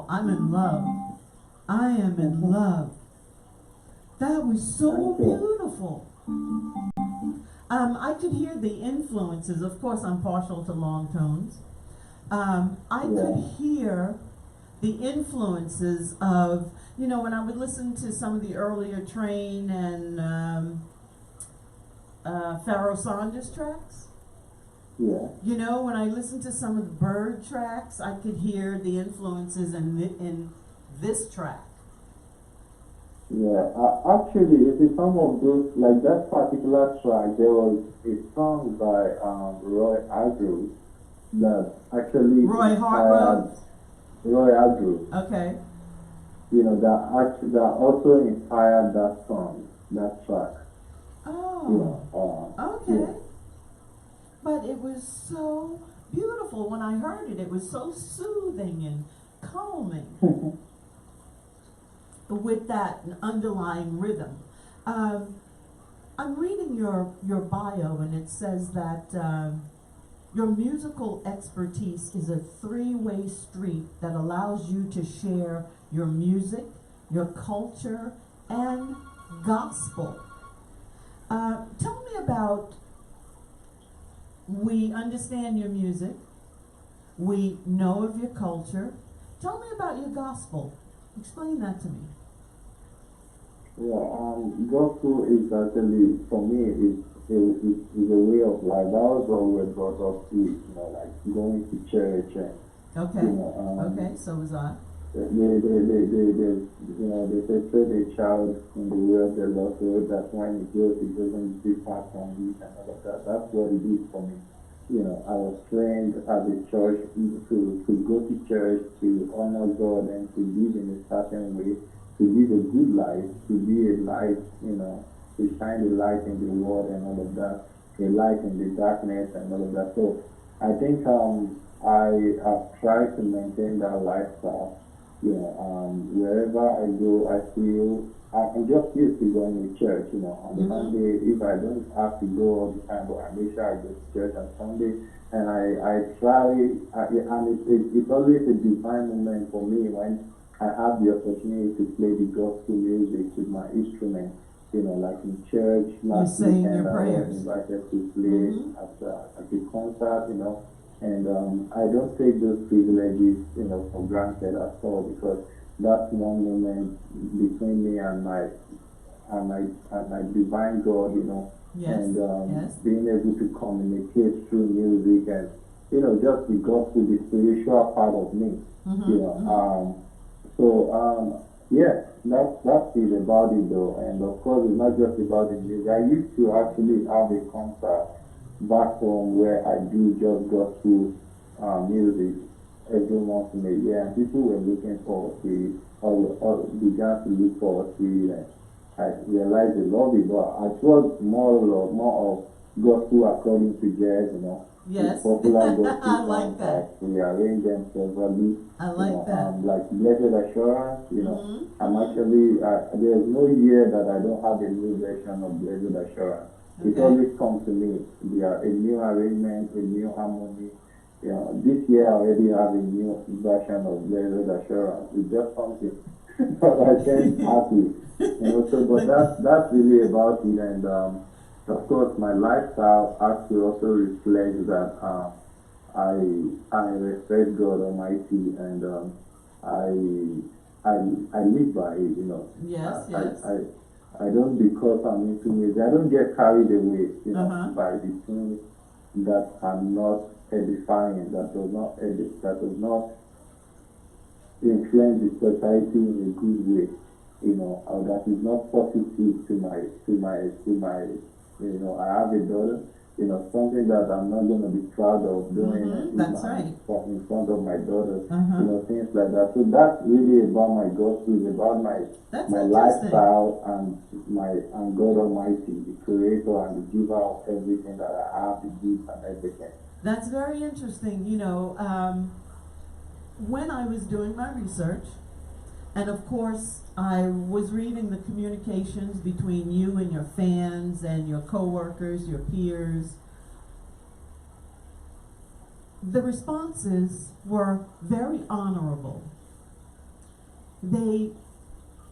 I'm in love. I am in love. That was so beautiful. I could hear the influences. Of course, I'm partial to long tones. I could hear the influences of, you know, when I would listen to some of the earlier Train and Pharoah Sanders tracks. Yeah. You know, when I listened to some of the Bird tracks, I could hear the influences in this track. Yeah, actually, it is some of those, like that particular track, there was a song by Roy Hargrove that actually Roy Hargrove? Roy Hargrove. Okay. You know, that also inspired that song, that track. Oh. You know, okay. Yeah. But it was so beautiful when I heard it. It was so soothing and calming. With that underlying rhythm. I'm reading your bio, and it says that your musical expertise is a three-way street that allows you to share your music, your culture, and gospel. Tell me about, we understand your music, we know of your culture. Tell me about your gospel. Explain that to me. Yeah, gospel is actually, for me, is a way of life. That was what we're brought up to, you know, like going to church and, okay. You know, okay, so was I. They you know, they say train a child in the way of the Lord, so that when he grows, he doesn't depart from it and all of that. That's what it is for me. You know, I was trained at the church to go to church, to honor God, and to live in a certain way, to live a good life, to be a light, you know, to shine a light in the world and all of that, a light in the darkness and all of that. So I think I have tried to maintain that lifestyle. You know, wherever I go, I feel I'm just used to going to church. You know, on Sunday, if I don't have to go all the time, but I make sure I go to church on Sunday, and I try, and it's always a divine moment for me when I have the opportunity to play the gospel music with my instrument. You know, like in church, last weekend I was invited to play at the concert. You know. And I don't take those privileges, you know, for granted at all, because that's one moment between me and my divine God, you know, and being able to communicate through music and, you know, just the gospel, the spiritual part of me, you know. Yeah, that's it about it though, and of course it's not just about the music. I used to actually have a concert back home where I do just gospel music every once in a year, and people were looking forward to it, or began to look forward to it, and I realized they love it, but it was more of gospel according to jazz, you know. Yes. Popular gospel I like songs, that. we arrange them severally. I like that. Like Blessed Assurance, you know. Mm-hmm. I'm actually, there's no year that I don't have a new version of Blessed Assurance. It Okay. always comes to me. There a new arrangement, a new harmony. You know, this year I already have a new version of Blessed Assurance. It's just something that I can't happy. You know, so but that's really about it. And of course, my lifestyle has to also reflect that I respect God Almighty, and I live by it. You know, Yes, I, yes. I don't, because I'm into music, I don't get carried away, you know, Uh-huh. by the things that are not edifying, that does not influence the society in a good way, you know, or that is not positive to my, you know, I have a daughter, you know, something that I'm not going to be proud of doing That's right. in front of my daughter, Uh-huh. you know, things like that. So that's really about my gospel, about That's my interesting. lifestyle and God Almighty, the creator and the giver of everything that I have, the gifts and everything. That's very interesting. You know, when I was doing my research, and of course, I was reading the communications between you and your fans and your coworkers, your peers. The responses were very honorable. They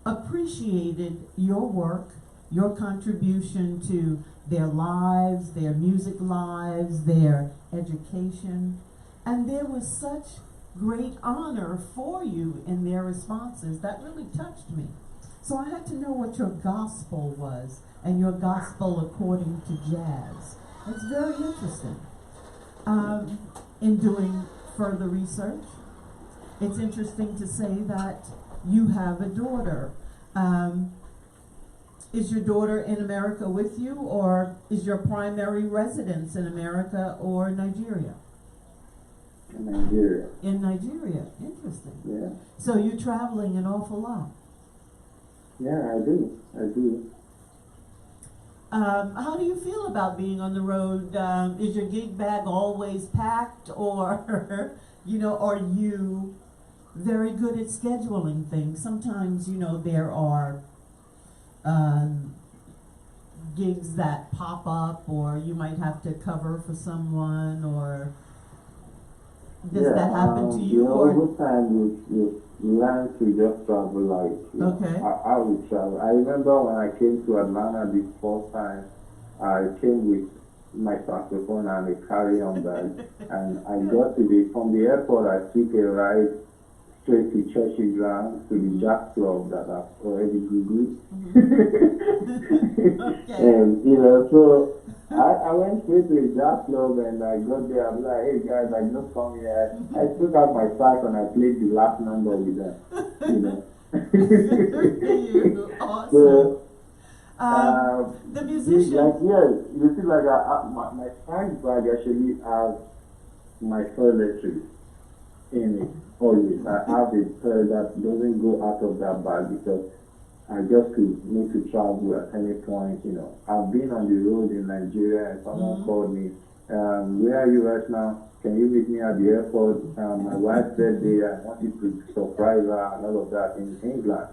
appreciated your work, your contribution to their lives, their music lives, their education, and there was such great honor for you in their responses that really touched me. So I had to know what your gospel was, and your gospel according to jazz. It's very interesting. In doing further research, it's interesting to say that you have a daughter. Is your daughter in America with you, or is your primary residence in America or Nigeria? In Nigeria. In Nigeria, interesting. Yeah. So you're traveling an awful lot. Yeah, I do. How do you feel about being on the road? Is your gig bag always packed, or you know, are you very good at scheduling things? Sometimes, you know, there are gigs that pop up, or you might have to cover for someone, or does that happen to you? Yeah, Or over time you learn to just travel like, you know, okay. I will travel. I remember when I came to Atlanta the first time, I came with my saxophone and a carry-on bag, and I got to from the airport. I took a ride straight to Churchy Ground to the jazz club that I've already googled. Okay. And you know, so I went straight to a jazz club, and I got there. I was like, "Hey guys, I just come here." I took out my sax and I played the last number with them. You know. Awesome. So, the musician. like, yeah, you see, like my sax bag actually has my toiletries in it always. I have a toilet that doesn't go out of that bag because I just need to travel at any point. You know, I've been on the road in Nigeria, and someone called me. Where are you right now? Can you meet me at the airport? My wife's birthday. I want you to surprise her and all of that in England.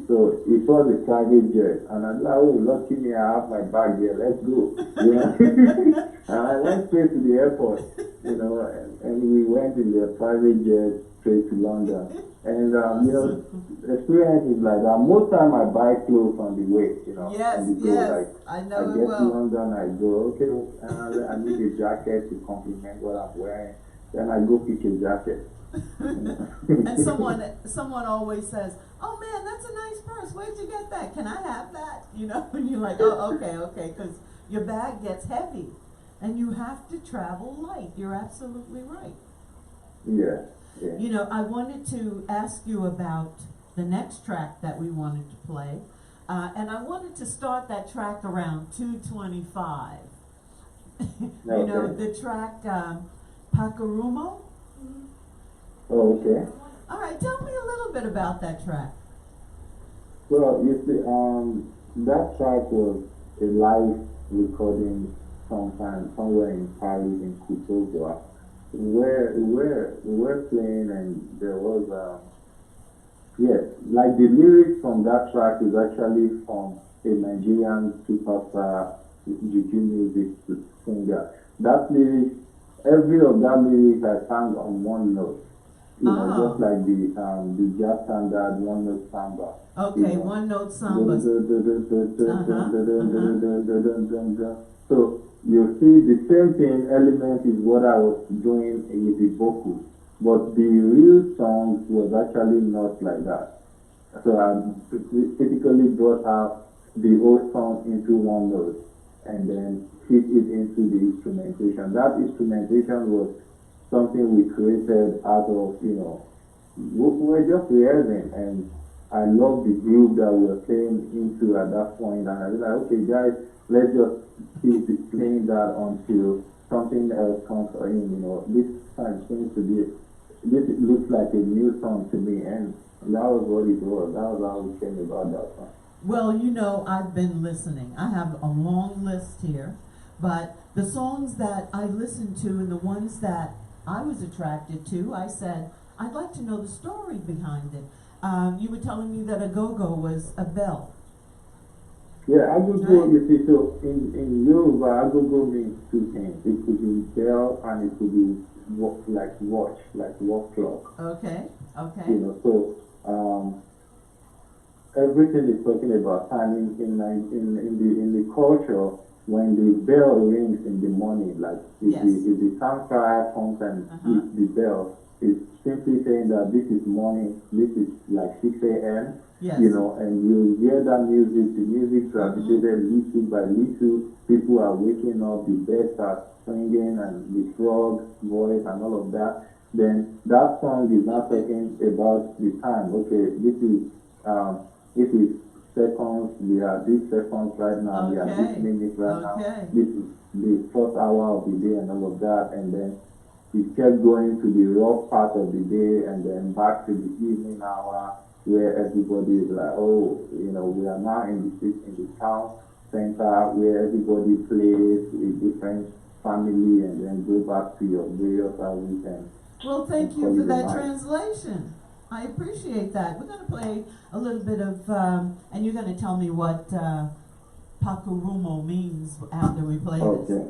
So it was a private jet, and I'm like, oh, lucky me, I have my bag here. Let's go. You know? And I went straight to the airport. You know, and we went in the private jet straight to London. And you know, experience is like that. Most time I buy clothes on the way, you know. Yes, on the go, yes, like, I I know it get to well. London, I go, okay, I need a jacket to complement what I'm wearing. Then I go pick a jacket. And someone always says, "Oh man, that's a nice purse. Where'd you get that? Can I have that?" You know, and you're like, "Oh, okay," because your bag gets heavy, and you have to travel light. You're absolutely right. Yeah, yeah. You know, I wanted to ask you about the next track that we wanted to play, and I wanted to start that track around 2:25. You know, Okay. the track Pakarumo. Oh, okay. All right, tell me a little bit about that track. Well, you see, that track was a live recording sometime somewhere in Paris in Courtois. We were playing and there was yes, like the lyrics from that track is actually from a Nigerian superstar juju music singer. That lyric, every of that lyric I sang on one note. You know, just like the jazz standard one note samba. Okay, you know. one note samba. So you see the same thing element is what I was doing with the vocals. But the real song was actually not like that. So I typically brought out the whole song into one note and then fit it into the instrumentation. That instrumentation was something we created out of, you know, we were just rehearsing, and I love the groove that we were playing into at that point, and I was like, okay guys, let's just keep playing that until something else comes in, you know. This time seems to be, this looks like a new song to me, and that was what it was. That was how we came about that song. Well, you know, I've been listening. I have a long list here, but the songs that I listened to and the ones that I was attracted to, I said, I'd like to know the story behind it. You were telling me that a go-go was a bell. Yeah, agogo, right? You see, so in Yoruba, agogo means two things. It could be bell and it could be like watch clock. Okay, okay. You know, so everything is talking about time in the culture. When the bell rings in the morning, like if the town crier comes and hits the bell, it's simply saying that this is morning, this is like 6 a.m. Yes. You know, and you hear that music, the music gravitated little by little, people are waking up, the birds are singing, and the frog voice and all of that. Then that song is not talking about the time. Okay, this is seconds, we are these seconds right now, we are this minute right now, this is the first hour of the day and all of that, and then we kept going to the rough part of the day and then back to the evening hour where everybody is like, oh, you know, we are now in the town center where everybody plays a different family and then go back to your various houses and well, thank you for that translation. I appreciate that. We're going to play a little bit of, and you're going to tell me what Pakurumo means after we play this.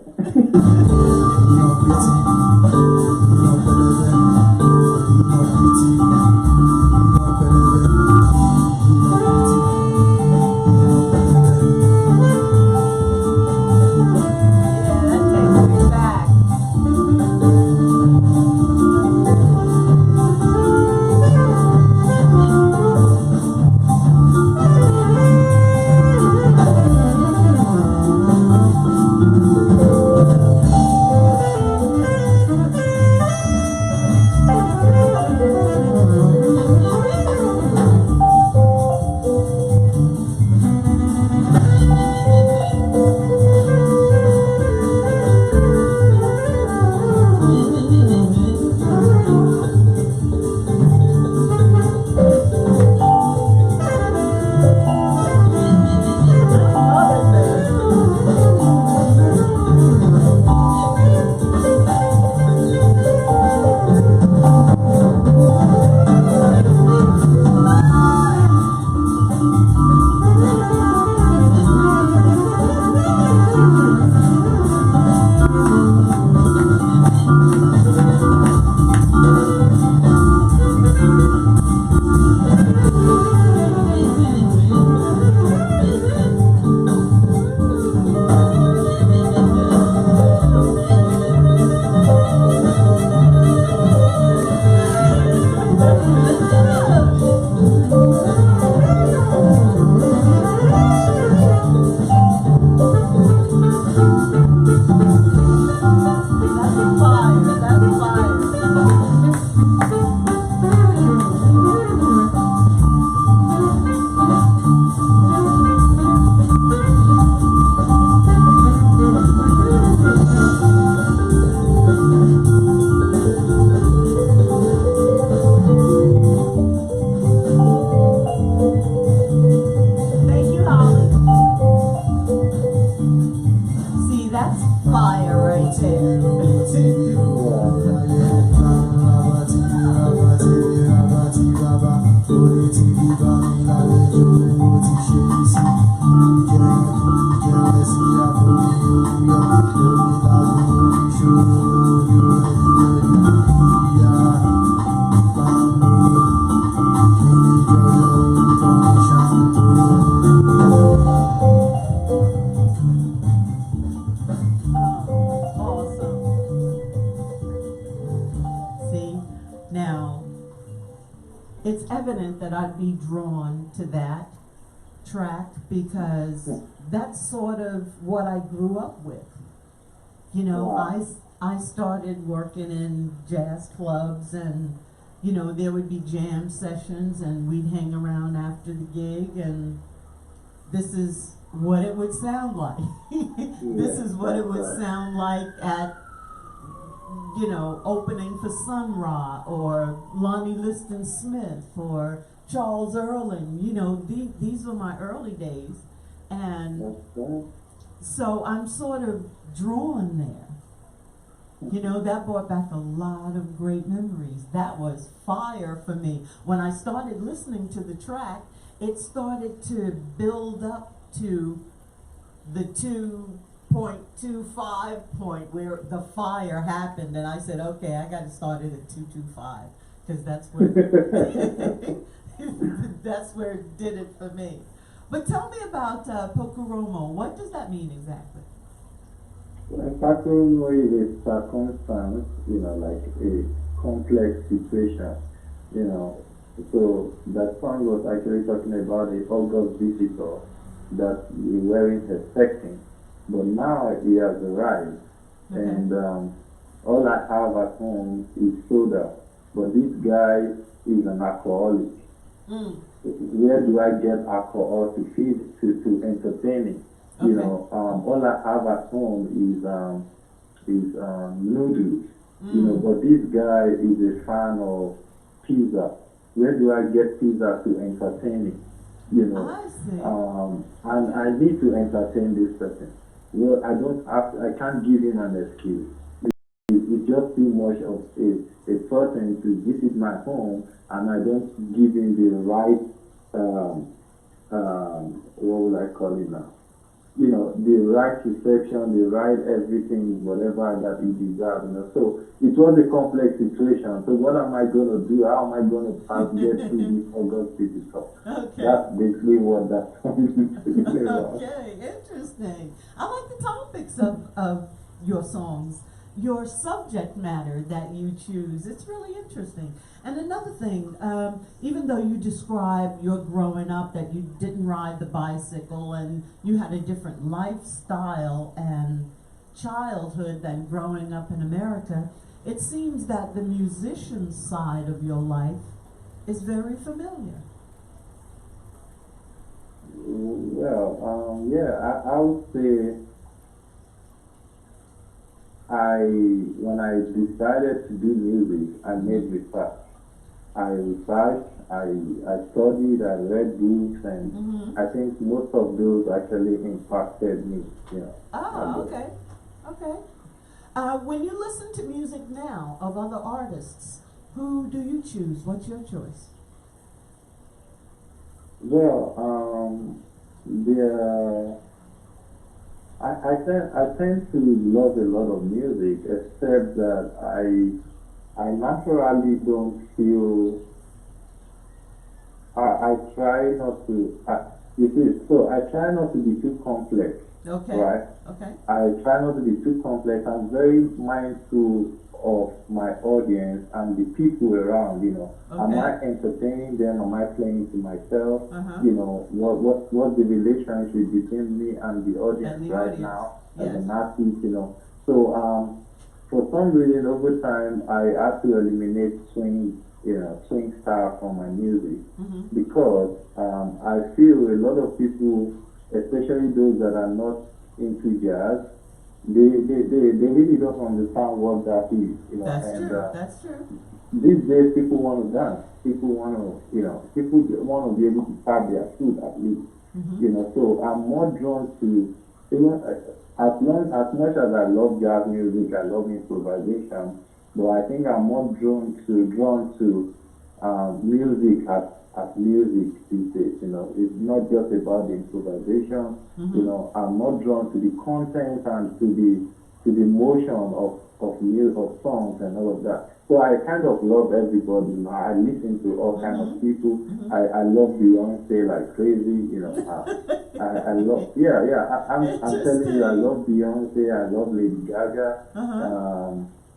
evident that I'd be drawn to that track because that's sort of what I grew up with. You know, Wow. I started working in jazz clubs, and you know, there would be jam sessions and we'd hang around after the gig, and this is what it would sound like. This is what it would sound like at, you know, opening for Sun Ra or Lonnie Liston Smith or Charles Erling. You know, these were my early days, and That's right. so I'm sort of drawn there. You know, that brought back a lot of great memories. That was fire for me. When I started listening to the track, it started to build up to the 2.25 point where the fire happened, and I said, okay, I got to start it at 225 because that's where that's where it did it for me. But tell me about Pokoromo. What does that mean exactly? Tackle is a circumstance, you know, like a complex situation, you know. So that song was actually talking about the August visitor that we weren't expecting, but now he has arrived, and all I have at home is soda. But this guy is an alcoholic. Where do I get alcohol to feed to entertain me? You know, all I have at home is noodles. You know, but this guy is a fan of pizza. Where do I get pizza to entertain me? You know, I see. and I need to entertain this person. Well, I can't give him an excuse. It's just too much of a person to visit my home, and I don't give him the right, what would I call it now? You know, the right reception, the right everything, whatever that he deserves, you know. So it was a complex situation. So what am I going to do? How am I going to get through this August visitor? Okay. That's basically what that song is about. Okay, interesting. I like the topics of your songs, your subject matter that you choose. It's really interesting. And another thing, even though you describe your growing up that you didn't ride the bicycle and you had a different lifestyle and childhood than growing up in America, it seems that the musician side of your life is very familiar. Well, yeah, I would say when I decided to do music, I made research. I researched, I studied, I read books, and I think most of those actually impacted me, you know. Oh, okay. Okay. When you listen to music now of other artists, who do you choose? What's your choice? Well, I tend to love a lot of music, except that I naturally don't feel. I try not to. I try not to be too complex. Okay. Right. Okay. I try not to be too complex. I'm very mindful of my audience and the people around. You know, am Okay. I entertaining them? Am I playing to myself? Uh-huh. You know, what's the relationship between me and the audience And the right audience. now Yes. as an artist? You know, so for some reason over time I had to eliminate swing style from my music because I feel a lot of people, especially those that are not into jazz, they really don't understand what that is, you know. That's and true. That's true. these days people want to dance, people want to, people want to be able to tap their foot at least, you know. So I'm more drawn to, as much as I love jazz music, I love improvisation, but I think I'm more drawn to music as music these days. You know, it's not just about the improvisation. You know, I'm more drawn to the content and to the motion of music, of songs and all of that. So I kind of love everybody. You know, I listen to all kind of people. I love Beyonce like crazy. You know, I love I'm telling you, I love Beyonce. I love Lady Gaga.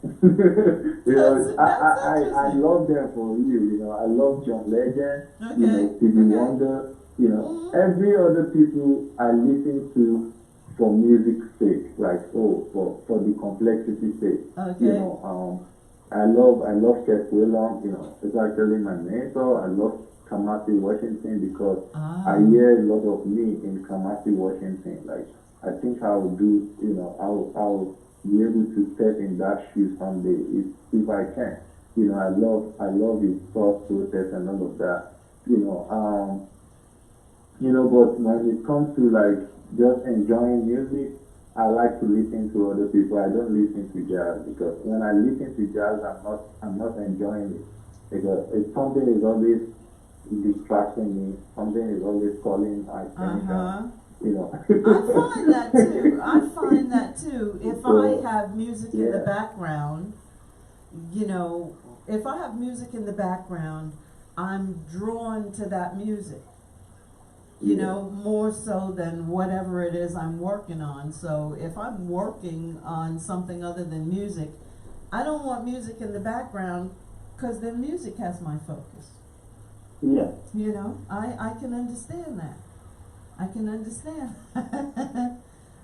You know, That's I interesting. love them for real. You know, I love John Legend. You know, Okay. Stevie Okay. Wonder. You know, Mhm. every other people I listen to for music's sake, like for the complexity sake. You Okay. know, I love Chef Whelan. You know, it's actually my mentor. I love Kamasi Washington because I Ah. hear a lot of me in Kamasi Washington. Like I think I will do. You know, I will be able to step in that shoe someday if I can. You know, I love his thought process and all of that. You know, but when it comes to like just enjoying music, I like to listen to other people. I don't listen to jazz because when I listen to jazz, I'm not enjoying it because something is always distracting me. Something is always calling my attention. Uh-huh. You know. I find that too. I find that too. If I So have music in the yeah, background, you know, if I have music in the background, I'm drawn to that music, you yeah, know, more so than whatever it is I'm working on. So if I'm working on something other than music, I don't want music in the background because then music has my focus. yeah. You know, I can understand that. I can understand.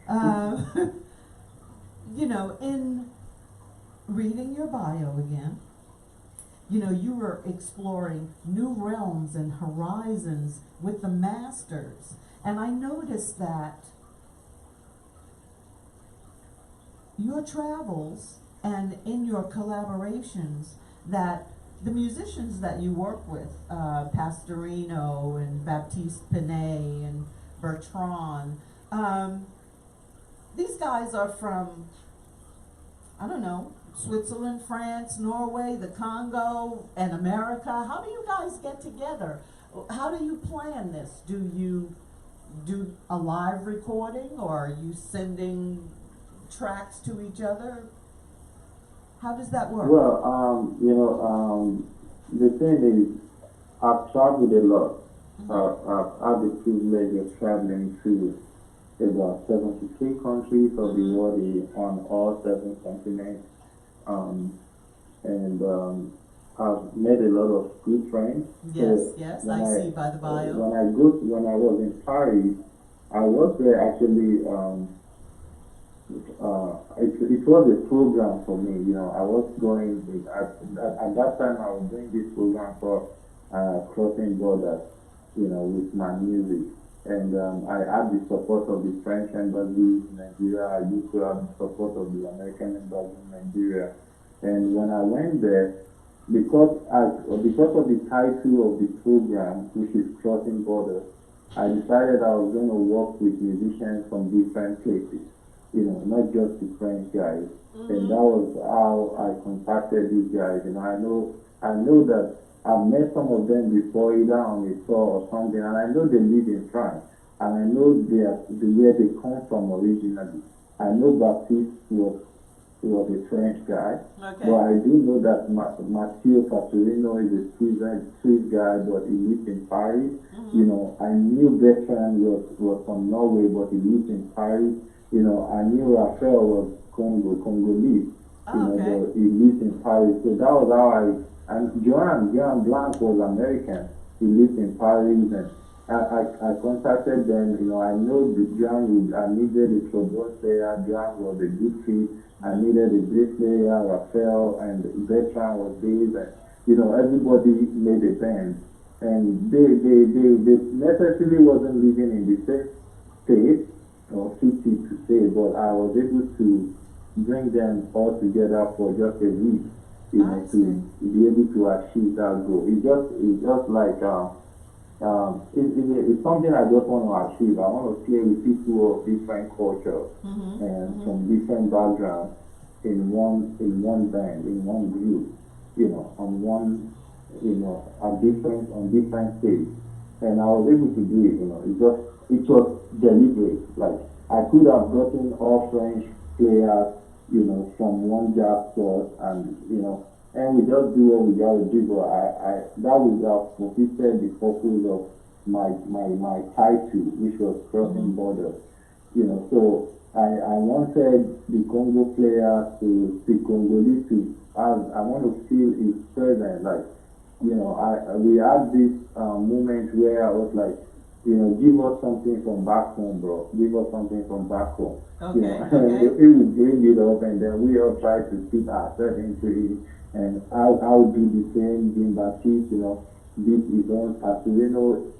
um, you know, in reading your bio again, you know, you were exploring new realms and horizons with the masters. And I noticed that your travels and in your collaborations that the musicians that you work with, Pastorino and Baptiste Pinet and Bertrand, um, these guys are from, I don't know, Switzerland, France, Norway, the Congo, and America. How do you guys get together? How do you plan this? Do you do a live recording or are you sending tracks to each other? How does that work? Well, the thing is, I've traveled a lot. I've had the privilege of traveling to about 73 countries of the Mm-hmm. world on all seven continents. Um, and I've made a lot of good friends. Yes, So yes, when I I see by the bio. when I was in Paris, I was there actually. It was a program for me. You know, I was going at that time. I was doing this program for crossing borders. You know, with my music, and I had the support of the French embassy in Nigeria. I used to have the support of the American embassy in Nigeria, and when I went there, because of the title of the program, which is crossing borders, I decided I was going to work with musicians from different places, you know, not just the French guys. And that was how I contacted these guys. You know, I know that I've met some of them before, either on a tour or something, and I know they live in France, and I know where they come from originally. I know Baptiste was a French guy, but Okay. I do know that Matteo Fattorino is a Swiss guy, but he lives in Paris. You Mm-hmm. know, I knew Bertrand was from Norway, but he lives in Paris. You know, I knew Raphael was Congolese. You Oh, know, okay. but he lives in Paris. So that was how and Joan Blanc was American. He lives in Paris, and I contacted them. You know, I know the I needed a trombone player. Joan was a good fit. I needed a bass player, Raphael, and Bertrand was bass, and you know, everybody made a band. And they necessarily wasn't living in the same state or city to say, but I was able to bring them all together for just a week, you I know, see. to be able to achieve that goal. It's just like it's something I just want to achieve. I want to play with people of different cultures Mm-hmm. and Mm-hmm. from different backgrounds in one band, in one group, you know, on one, you know, on different stages. And I was able to do it, you know. It was deliberate. Like I could have gotten all French players, you know, from one jazz course, and you know, and we just do what we gotta do. But that would have fulfilled the purpose of my title, which was crossing Mm-hmm. borders. So I wanted the Congo player to the Congolese to have, I want to feel his presence. Like, we had this moment where I was like, give us something from back home, bro. Give us something from back home. Okay, And okay. he would bring it up, and then we all try to fit ourselves into it. And I would do the same. Jim Baptiste, this is on Asireno,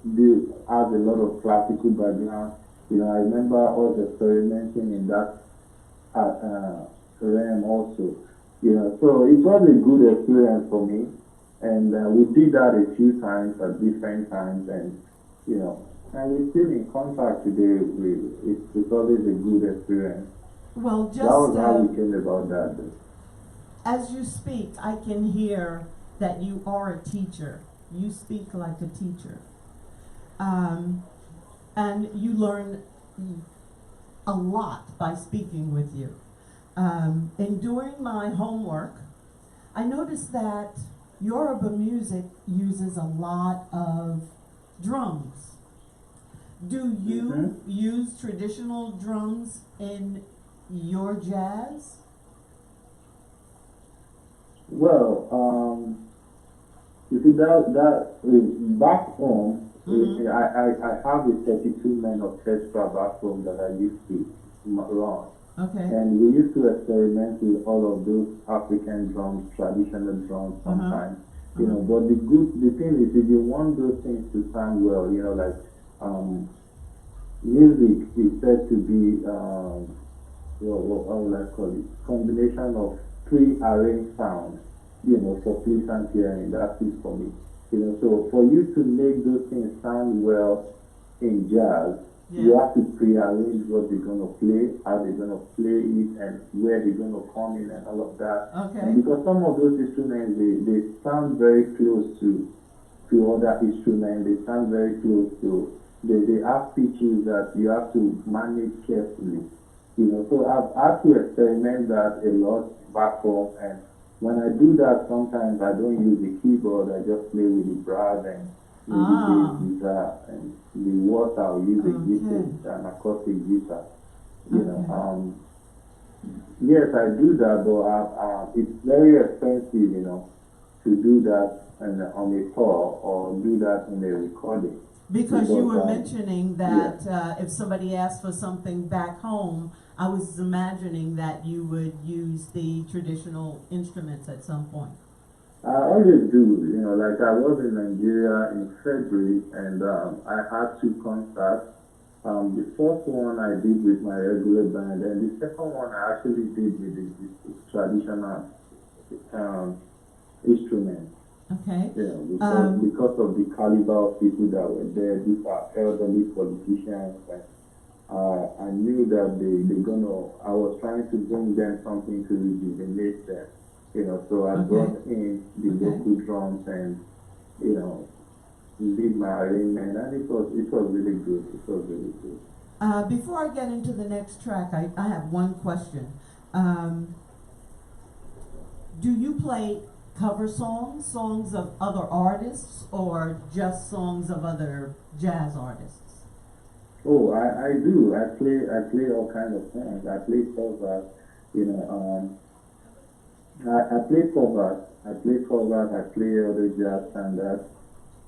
has a lot of classical background. I remember us experimenting in that realm also. So it was a good experience for me, and we did that a few times at different times, and and we're still in contact today. It's always a good experience. Well, That was just how we came about that. as you speak, I can hear that you are a teacher. You speak like a teacher. And you learn a lot by speaking with you. In doing my homework, I noticed that Yoruba music uses a lot of drums. Do you use traditional drums in your jazz? Well, you see that back home, I have a 32-man orchestra back home that I used to run. Okay. And we used to experiment with all of those African drums, traditional drums sometimes. But the thing is, if you want those things to sound well, like music is said to be what would I call it? Combination of pre-arranged sounds, for pleasant hearing. That's it for me. So for you to make those things sound well in jazz, you have to pre-arrange what they're going to play, how they're going to play it, and where they're going to come in and all of that. Okay. And because some of those instruments, they sound very close to other instruments. They sound very close to, they have pitches that you have to manage carefully. So I've had to experiment that a lot back home, and when I do that, sometimes I don't use the keyboard, I just play with the brass and the bass guitar, and the water I'll use a guitar, an acoustic guitar. Yes, I do that, but it's very expensive, to do that on a tour or do that in a recording. Because you were mentioning that if somebody asked for something back home, I was imagining that you would use the traditional instruments at some point. I always do, like I was in Nigeria in February, and I had 2 concerts. The first one I did with my regular band, and the second one I actually did with the traditional instruments. Okay. Because of the caliber of people that were there. These are elderly politicians, and I knew that I was trying to bring them something to rejuvenate them. So I brought in the local drums and, did my arrangement, and it was really good. It was really good. Before I get into the next track, I have one question. Do you play cover songs of other artists, or just songs of other jazz artists? Oh, I do. I play all kinds of songs. I play covers. I play covers. I play other jazz standards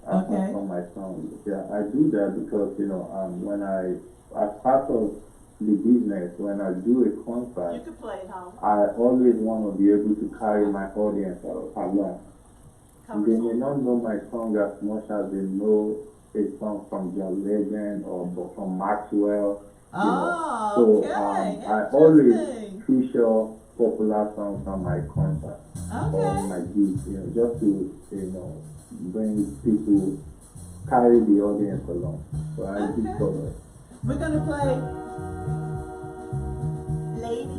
on my songs. Yeah, I do that because when as part of the business, when I do a concert, You could play it, Howard. I always want to be able to carry my audience along. They may not know my song as much as they know a song from John Legend or from Maxwell. So I always feature popular songs on my concert or on my gigs, just to bring people, carry the audience along. So I do cover. We're gonna play Lady.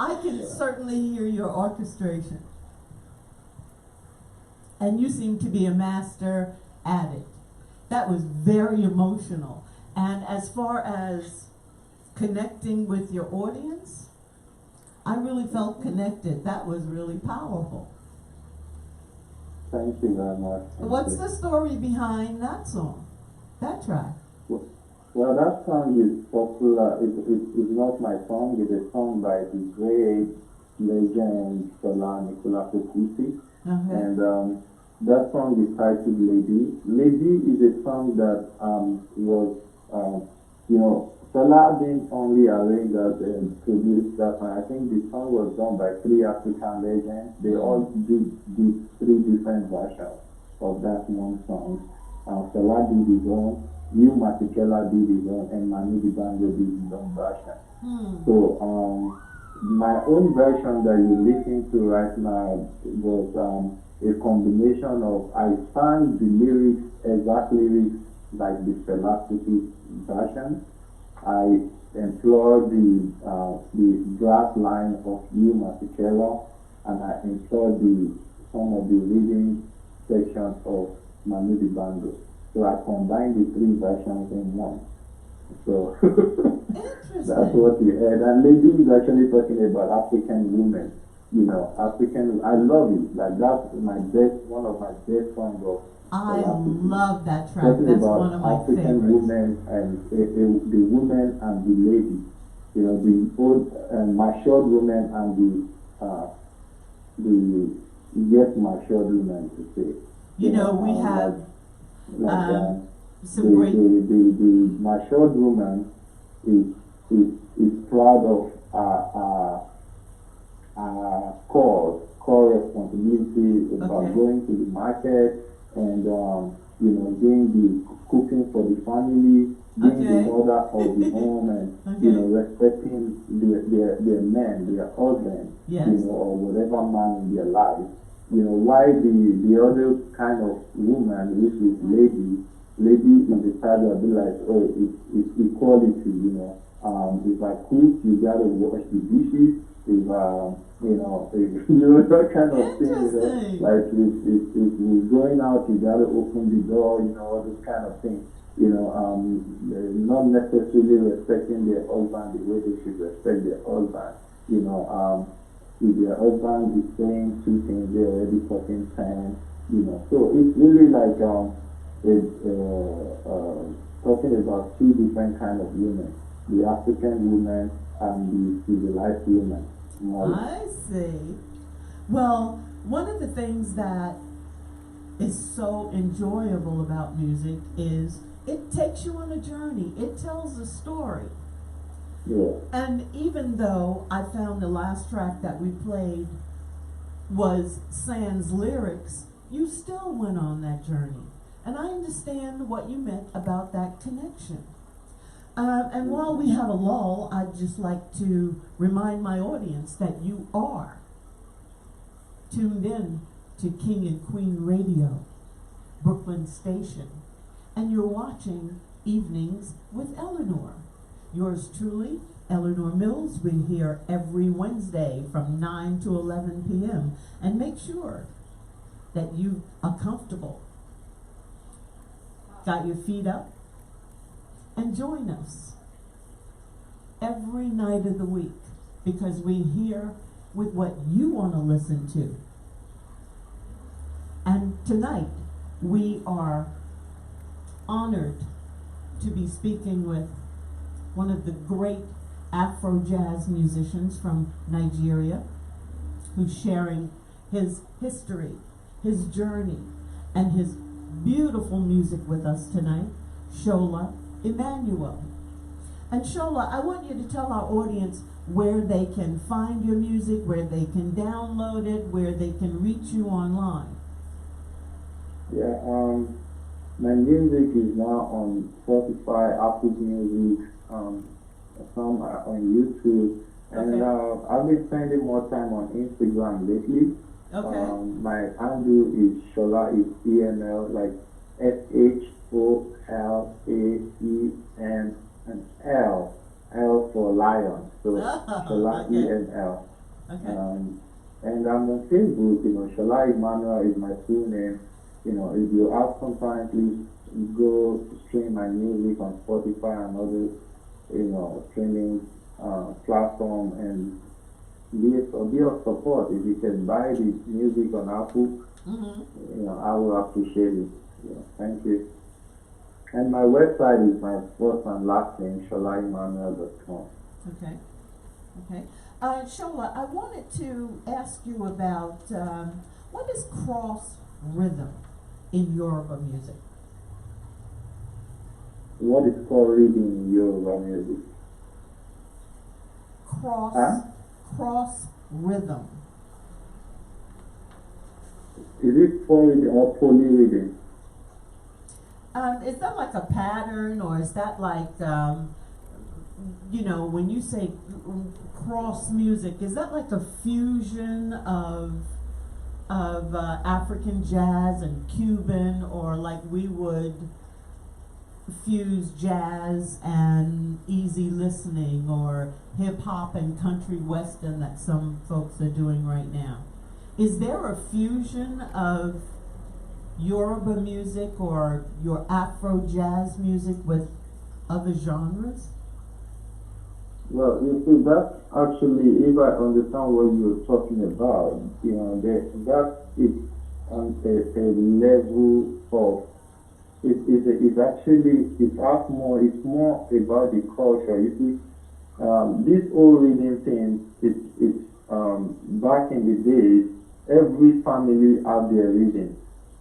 I can certainly hear your orchestration. And you seem to be a master at it. That was very emotional. And as far as connecting with your audience, I really felt connected. That was really powerful. Thank you very much. What's the story behind that song, that track? Well, that song is popular. It's not my song. It's a song by the great legend Nicola Kuti. Okay. And that song is titled Lady. Lady is a song that was, Fela didn't only arrange that and produce that one. I think the song was done by 3 African legends. They all did 3 different versions of that one song. Fela did his own, Hugh Masekela did his own, and Manu Dibango did his own version. So my own version that you listen to right now was a combination of, I sang the lyrics, exact lyrics like the Fela Kuti version. I employed the brass line of Hugh Masekela, and I employed some of the reading sections of Manu Dibango. So I combined the 3 versions in one. So that's what you heard. And Lady is actually talking about African women. I love it. Like that's one of my best songs of. I love that track. Talking That's about one of my African favorites. women and the women and the lady. The old matured women and the yet matured women to say. We have some the, great. the matured woman is proud of core responsibility about going to the market and doing the cooking for the family, being the mother of the home, and respecting their men, their husband, or whatever man in their life. Why the other kind of woman, which is lady is the type that be like, oh, it's equality. If I cook, you gotta wash the dishes. If that kind of thing. Like if we're going out, you gotta open the door. All this kind of thing. Not necessarily respecting their husband the way they should respect their husband. If their husband is saying 2 things, they're already talking 10. So it's really like talking about 2 different kind of women: the African woman and the civilized woman. I see. Well, one of the things that is so enjoyable about music is it takes you on a journey. It tells a story. Yeah. And even though I found the last track that we played was sans lyrics, you still went on that journey. And I understand what you meant about that connection. And while we have a lull, I'd just like to remind my audience that you are tuned in to King and Queen Radio, Brooklyn Station, and you're watching Evenings with Eleanor. Yours truly, Eleanor Mills. We're here every Wednesday from 9 to 11 p.m. And make sure that you are comfortable, got your feet up, and join us every night of the week, because we're here with what you want to listen to. And tonight, we are honored to be speaking with one of the great Afro jazz musicians from Nigeria, who's sharing his history, his journey, and his beautiful music with us tonight, Shola Emmanuel. And Shola, I want you to tell our audience where they can find your music, where they can download it, where they can reach you online. Yeah, my music is now on Spotify, Apple Music, some are on YouTube, and I've been spending more time on Instagram lately. My handle is Shola, is ENL, like SHOLAEN and L for lion, so Shola ENL. Okay. And I'm on Facebook, Shola Emmanuel is my full name. If you have some time, please go stream my music on Spotify and other, streaming platform and be of support. If you can buy the music on Apple, I will appreciate it. Thank you. And my website is my first and last name, sholaemmanuel.com. Okay. Okay. Shola, I wanted to ask you about what is cross rhythm in Yoruba music? What is called reading in Yoruba music? Cross rhythm. Is it for reading or poly reading? Is that like a pattern, or is that like, when you say cross music, is that like a fusion of African jazz and Cuban, or like we would fuse jazz and easy listening, or hip hop and country western that some folks are doing right now? Is there a fusion of Yoruba music or your Afro jazz music with other genres? Well, you see, that's actually, if I understand what you're talking about, that is on a level of, it's more about the culture. You see, this whole reading thing, it's back in the days, every family had their reading.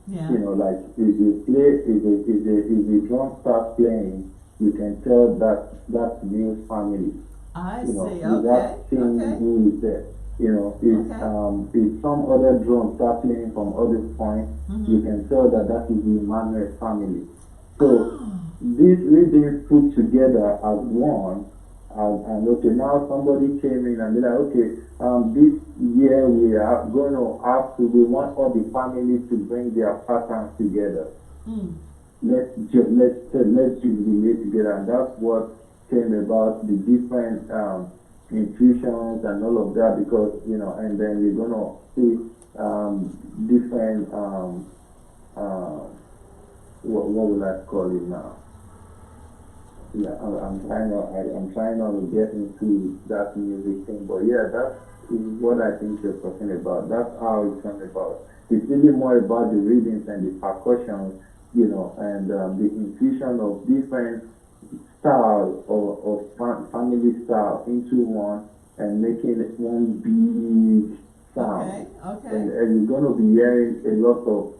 Yeah. Like if the drum starts playing, you can tell that's Neil's family. I see. Without seeing who is there. If some other drum start playing from other points, you can tell that is the Emmanuel family. So these readings put together as one, and okay, now somebody came in and they're like, okay, this year we are going to we want all the families to bring their patterns together. Let's jubilate together, and that's what came about, the different intuitions and all of that, because and then we're going to see different what will I call it now? Yeah, I'm trying not to get into that music thing, but yeah, that is what I think you're talking about. That's how it's come about. It's really more about the readings and the percussion, and the infusion of different styles of family style into one and making it one big sound. Okay. And you're going to be hearing a lot of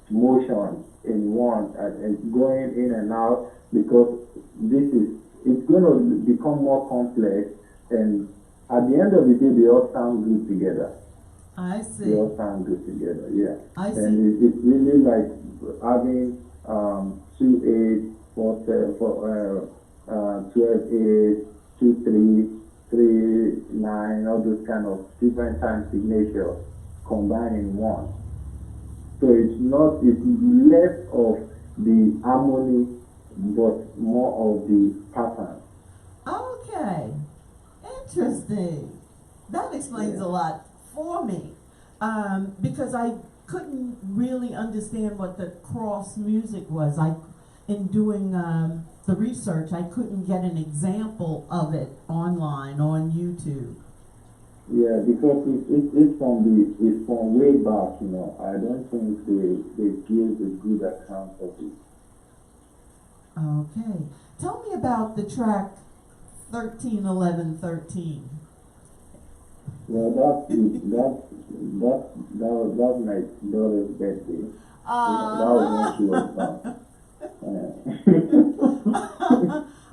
motion in one and going in and out, because it's going to become more complex, and at the end of the day they all sound good together. I see. They all sound good together, yeah. I see. And it's really like having 2/8, 4/7, 12/8, 2/3, 3/9, all those kind of different time signatures combined in one. So it's less of the harmony, but more of the pattern. Okay. Interesting. That explains a lot for me. Because I couldn't really understand what the cross music was. In doing the research, I couldn't get an example of it online on YouTube. Yeah, because it's from way back, I don't think they give a good account of it. Okay. Tell me about the track 131113. Well, that's my daughter's birthday. That was when she was born.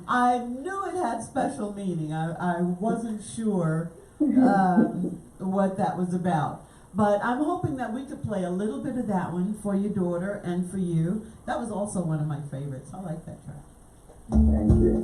I knew it had special meaning. I wasn't sure what that was about. But I'm hoping that we could play a little bit of that one for your daughter and for you. That was also one of my favorites. I like that track. Thank you.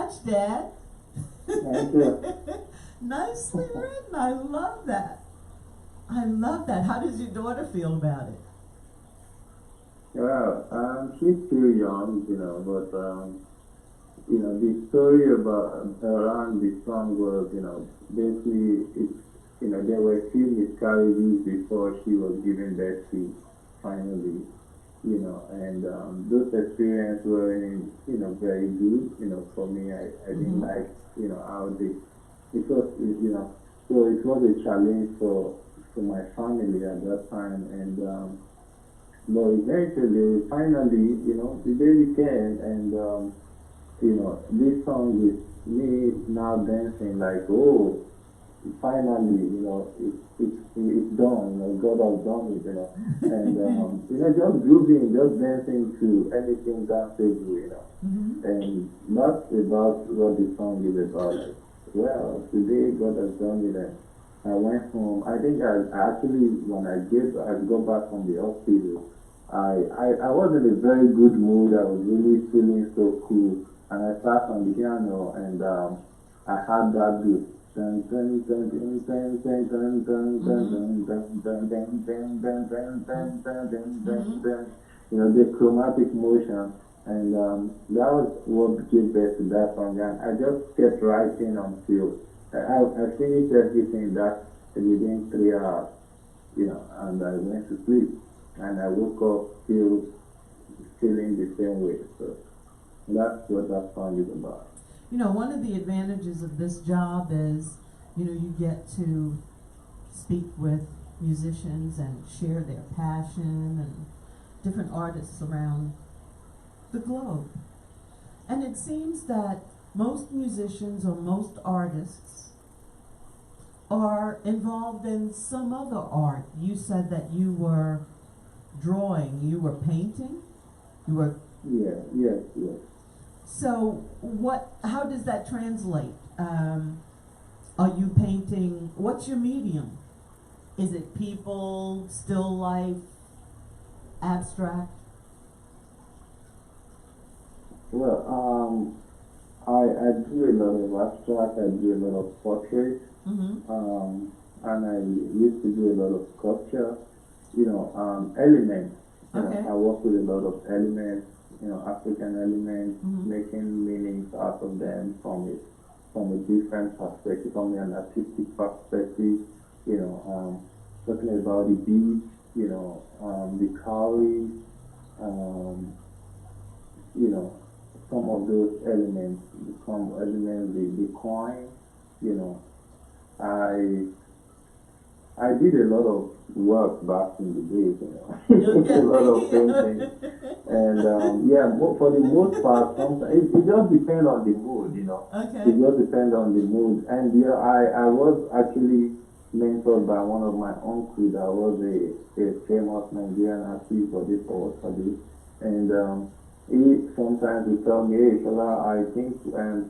much, Dad. Thank you. Nicely written. I love that. I love that. How does your daughter feel about it? Well, she's still young, but the story about around the song was, basically, there were few miscarriages before she was given birth to, finally, and those experiences were, very good, for me. I didn't like, how it was, so it was a challenge for my family at that time, and but eventually, finally, the baby came, and this song is me now dancing like, oh, finally, it's done, God has done it, and just grooving, just dancing to anything danceable, and that's about what the song is about. Like, well, today God has done it, and I went home. I think I actually, when I got back from the hospital, I was in a very good mood. I was really feeling so cool, and I sat on the piano, and I had that good. The chromatic motion, and that was what gave birth to that song. And I just kept writing until I finished everything that within 3 hours, and I went to sleep, and I woke up still feeling the same way. So that's what that song is about. One of the advantages of this job is, you get to speak with musicians and share their passion and different artists around the globe. And it seems that most musicians or most artists are involved in some other art. You said that you were drawing, you were painting, you were... Yes. So how does that translate? Are you painting, what's your medium? Is it people, still life, abstract? Well, I do a lot of abstract, I do a lot of portraits, and I used to do a lot of sculpture, elements. Okay. I work with a lot of elements, African elements, making meanings out of them from a different perspective, from an artistic perspective, talking about the beads, the cowries, some of those elements, the coin, I did a lot of work back in the days, a lot of painting, and for the most part, sometimes it just depends on the mood, Okay. It just depends on the mood, and I was actually mentored by one of my uncles that was a famous Nigerian artist for this, and he sometimes would tell me, hey, Shola, I think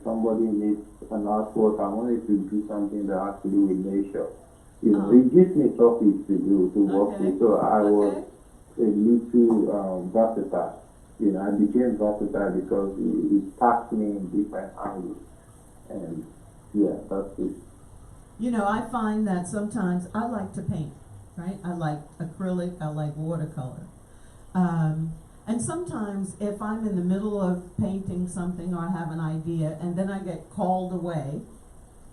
somebody needs an artwork. I wanted to do something that has to do with nature. It gives me topics to work with. So I was a little versatile. I became versatile because it packed me in different angles. And that's it. I find that sometimes I like to paint, right? I like acrylic, I like watercolor. And sometimes if I'm in the middle of painting something or I have an idea and then I get called away,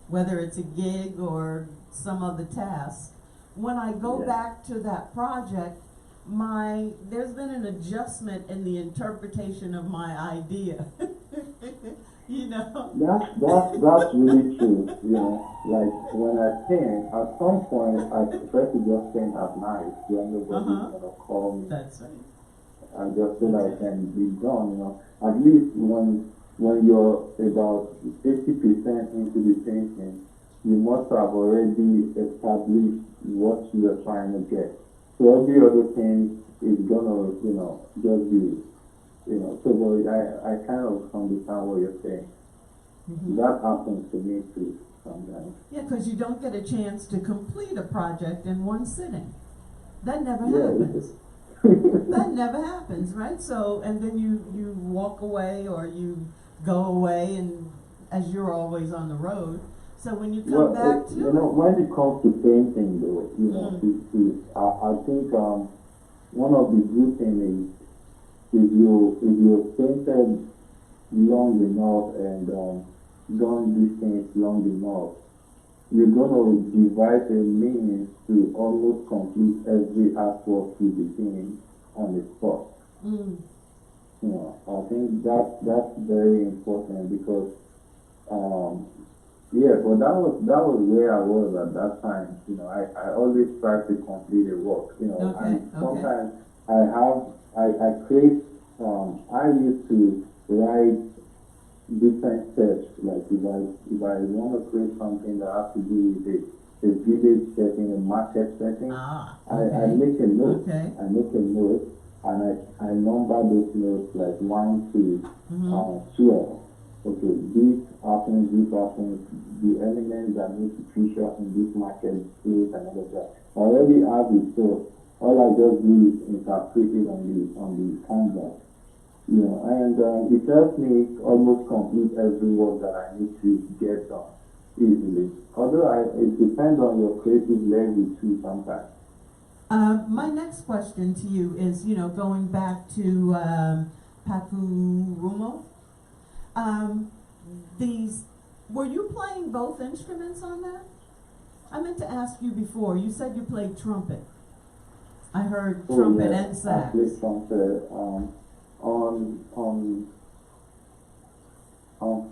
whether it's a gig or some other task, when I go back to that project, there's been an adjustment in the interpretation of my idea. That's really true. Like when I paint, at some point I prefer to just paint at night when nobody's gonna call me. That's right. I just feel like I can be done, At least when you're about 80% into the painting, you must have already established what you are trying to get. So every other thing is gonna, just be, so I kind of understand what you're saying. That happens to me too sometimes. Yeah, because you don't get a chance to complete a project in one sitting. That never happens. That never happens, right? So, and then you walk away or you go away and as you're always on the road. So when you come Well, back to you know, when it comes to painting, though, you know, I think one of the good things is if you painted long enough and done these things long enough, you're gonna devise a means to almost complete every artwork you begin on the spot. Mm. You know, I think that's very important because yeah, but that was where I was at that time. You know, I always try to complete a work. You know, Okay, and sometimes I create. I used to write different steps. Like if I want to create something that has to do with a village setting, a market setting, I make a note. Okay. I make a note and I number those notes like 1 to 12. Okay, this happens, the elements that need to feature in this market place and all of that. I already have it, so all I just do is interpret it on the canvas. You know, and it helps me almost complete every work that I need to get done easily. Although it depends on your creative level too sometimes. My next question to you is, you know, going back to Pakurumo. Were you playing both instruments on that? I meant to ask you before. You said you played trumpet. I heard trumpet and sax. I played trumpet. On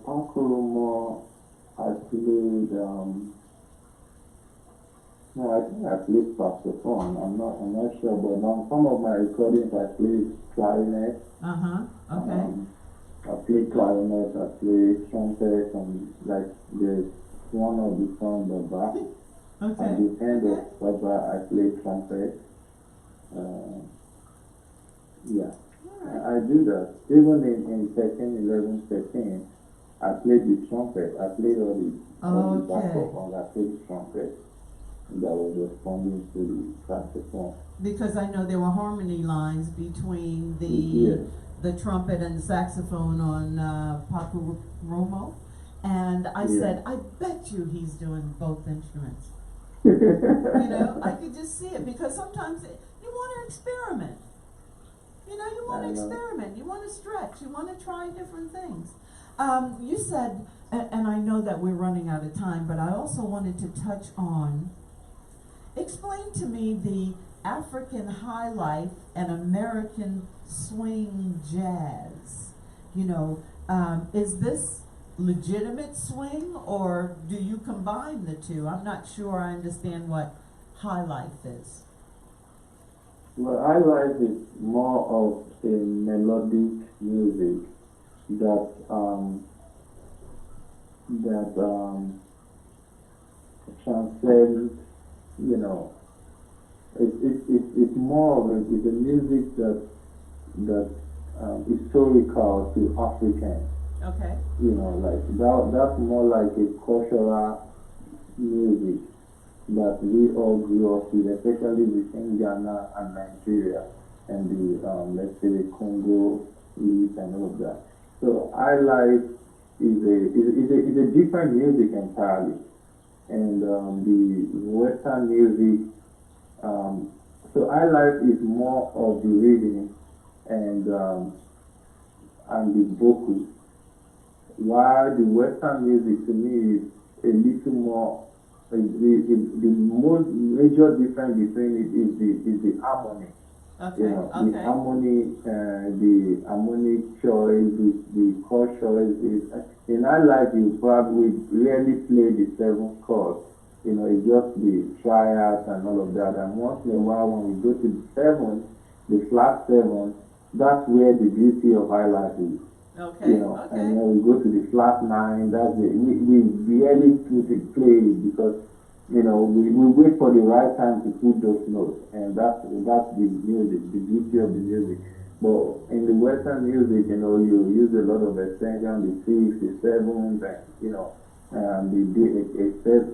Pakurumo, I played. No, I think I played saxophone. I'm not sure, but on some of my recordings, I played clarinet. Okay. I play clarinet, I play trumpet, and like there's one of the songs Baba. Okay. At the end of Baba, I play trumpet. Yeah, I do that. Even in 13, 11, 13, I played the trumpet. I played all the saxophone. I played the trumpet that was responding to the saxophone. Because I know there were harmony lines between the trumpet and saxophone on Pakurumo, and I said, I bet you he's doing both instruments. You know, I could just see it because sometimes you want to experiment. You know, you want to experiment, you want to stretch, you want to try different things. You said, and I know that we're running out of time, but I also wanted to touch on, explain to me the African high life and American swing jazz. You know, is this legitimate swing or do you combine the two? I'm not sure I understand what high life is. Well, high life is more of a melodic music that transcends, you know, it's more of it's a music that historical to Africans. Okay. You know, like that's more like a cultural music that we all grew up with, especially within Ghana and Nigeria and the let's say the Congo East and all of that. So high life is a different music entirely, and the Western music. So high life is more of the reading and the vocals, while the Western music to me is a little more. The most major difference between it is the harmony. Okay. You know, the harmony, the harmonic choice, the chord choice. In high life, you probably rarely play the 7 chords. You know, it's just the triads and all of that. And once in a while, when we go to the 7, the flat 7, that's where the beauty of high life is. Okay. You know, and when we go to the flat 9, that's it. We rarely play it because, you know, we wait for the right time to put those notes, and that's the music, the beauty of the music. But in the Western music, you know, you use a lot of extension, the 6, the 7s, and you know, a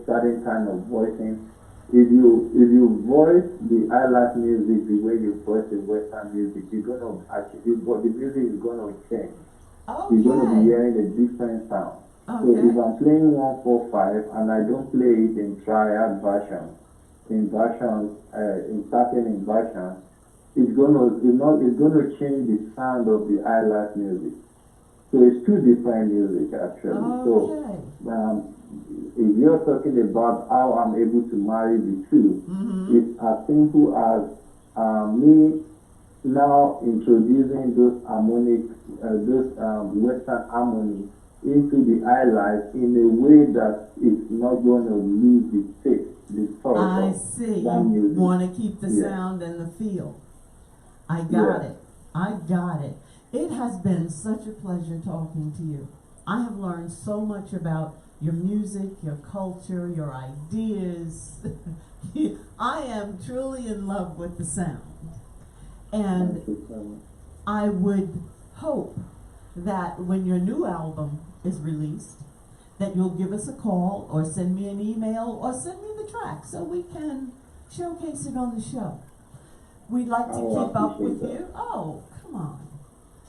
certain kind of voicing. If you voice the high life music the way you voice the Western music, you're gonna actually, the music is gonna change. Okay. You're gonna be hearing a different sound. So if I'm playing 145 and I don't play it in triad version, in certain inversions, it's gonna change the sound of the highlight music. So it's two different music actually. Okay. So if you're talking about how I'm able to marry the two, it's as simple as me now introducing those harmonic, Western harmony into the highlight in a way that it's not going to lose the taste, the soul I of see. that You music. want to keep the Yeah. sound and the feel. I got Yeah. it. I got it. It has been such a pleasure talking to you. I have learned so much about your music, your culture, your ideas. I am truly in love with the sound. And Thank you so much. I would hope that when your new album is released, that you'll give us a call or send me an email or send me the track so we can showcase it on the show. We'd like to Oh, I keep up with appreciate you. Oh, come on.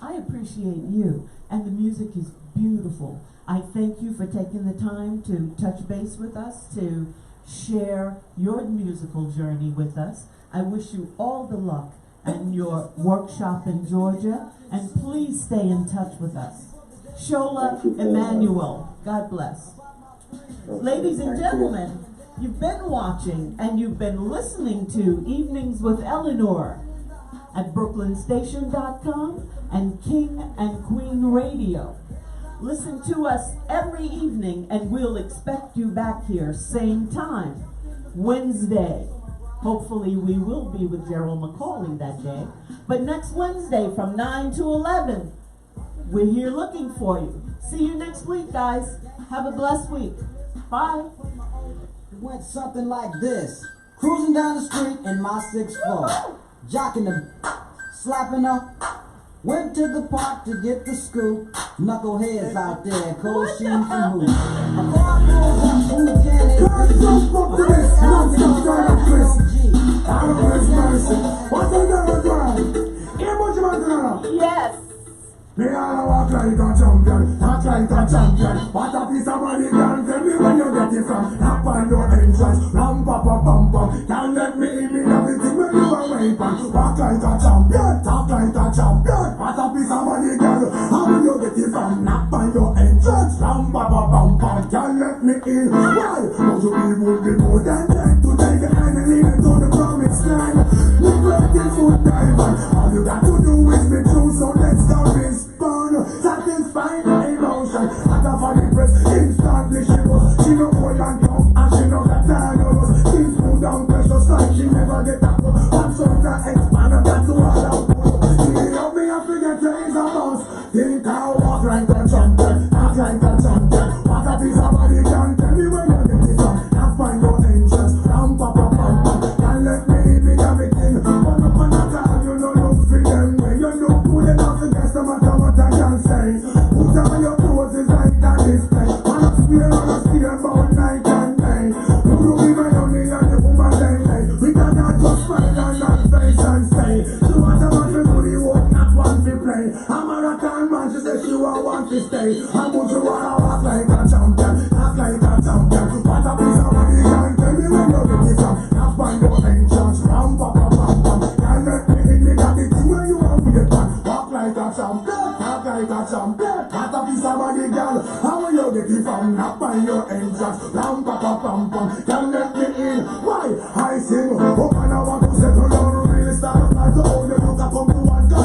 I appreciate you. And the music is beautiful. I thank you for taking the time to touch base with us, to share your musical journey with us. I wish you all the luck in your workshop in Georgia. And please stay in touch with us. Shola Thank you so Emmanuel. God bless. Okay, Ladies and thank you. gentlemen, you've been watching and you've been listening to Evenings with Eleanor at brooklynstation.com and King and Queen Radio. Listen to us every evening and we'll expect you back here, same time, Wednesday. Hopefully we will be with Gerald McCauley that day. But next Wednesday from 9 to 11, we're here looking for you. See you next week, guys. Have a blessed week. Bye. It went something like this. Cruising down the street in my 6'4", jocking the slapping her. Went to the park to get the scoop. Knuckleheads out there, cold shoes and hoops. A car pulls up, who can it be? Don't fuck to this, non-stop kind of Chris. I don't know his mercy. What's the number drive? Here, what you want to know? Yes. Me all walk like a champion, talk like a champion. What a piece of money can tell me when you get it from. Knock on your entrance, ram pa pa pam pam. Can't let me in, me everything when you are weapon. Walk like a champion, talk like a champion. What a piece of money, girl, how will you get it from? Knock on your entrance, ram pa pa pam pam. Can't let me in. Why? Most of you would be more than dead to take the enemy to the promised land. Neglected food diamond. All you got to do is be true, so let's start this. Satisfying the emotion. At a funny press, instantly she was. She no oil and tough, and she no got time to lose. She's smooth down precious like she never get up. One soldier expand and that's all out. She help me, I forget to is a boss. Think I walk like a champion, act like a champion. What a piece of body can tell me when you get it from. Now find your entrance, ram pa pa pam pam. Can't let me in with everything. One up on the time, you know look for them. When you look good enough to guess no matter what I can say. Put on your clothes is like that display. Man up swear on a steer about night and day. You look in my only and the woman say hey. We cannot just smile and not face and say. She want a man to do the work, not want to play. A marathon man, she said she want to stay. I want you wanna walk like a champion, act like a champion. What a piece of money can tell me when you get it from. Now find your entrance, ram pa pa pam pam. Can't let me in, me got the thing where you want to get on. Walk like a champion, talk like a champion. What a piece of money, girl, how will you get it from? Now find your entrance, ram pa pa pam pam. Can't let me in, why? I sing, oh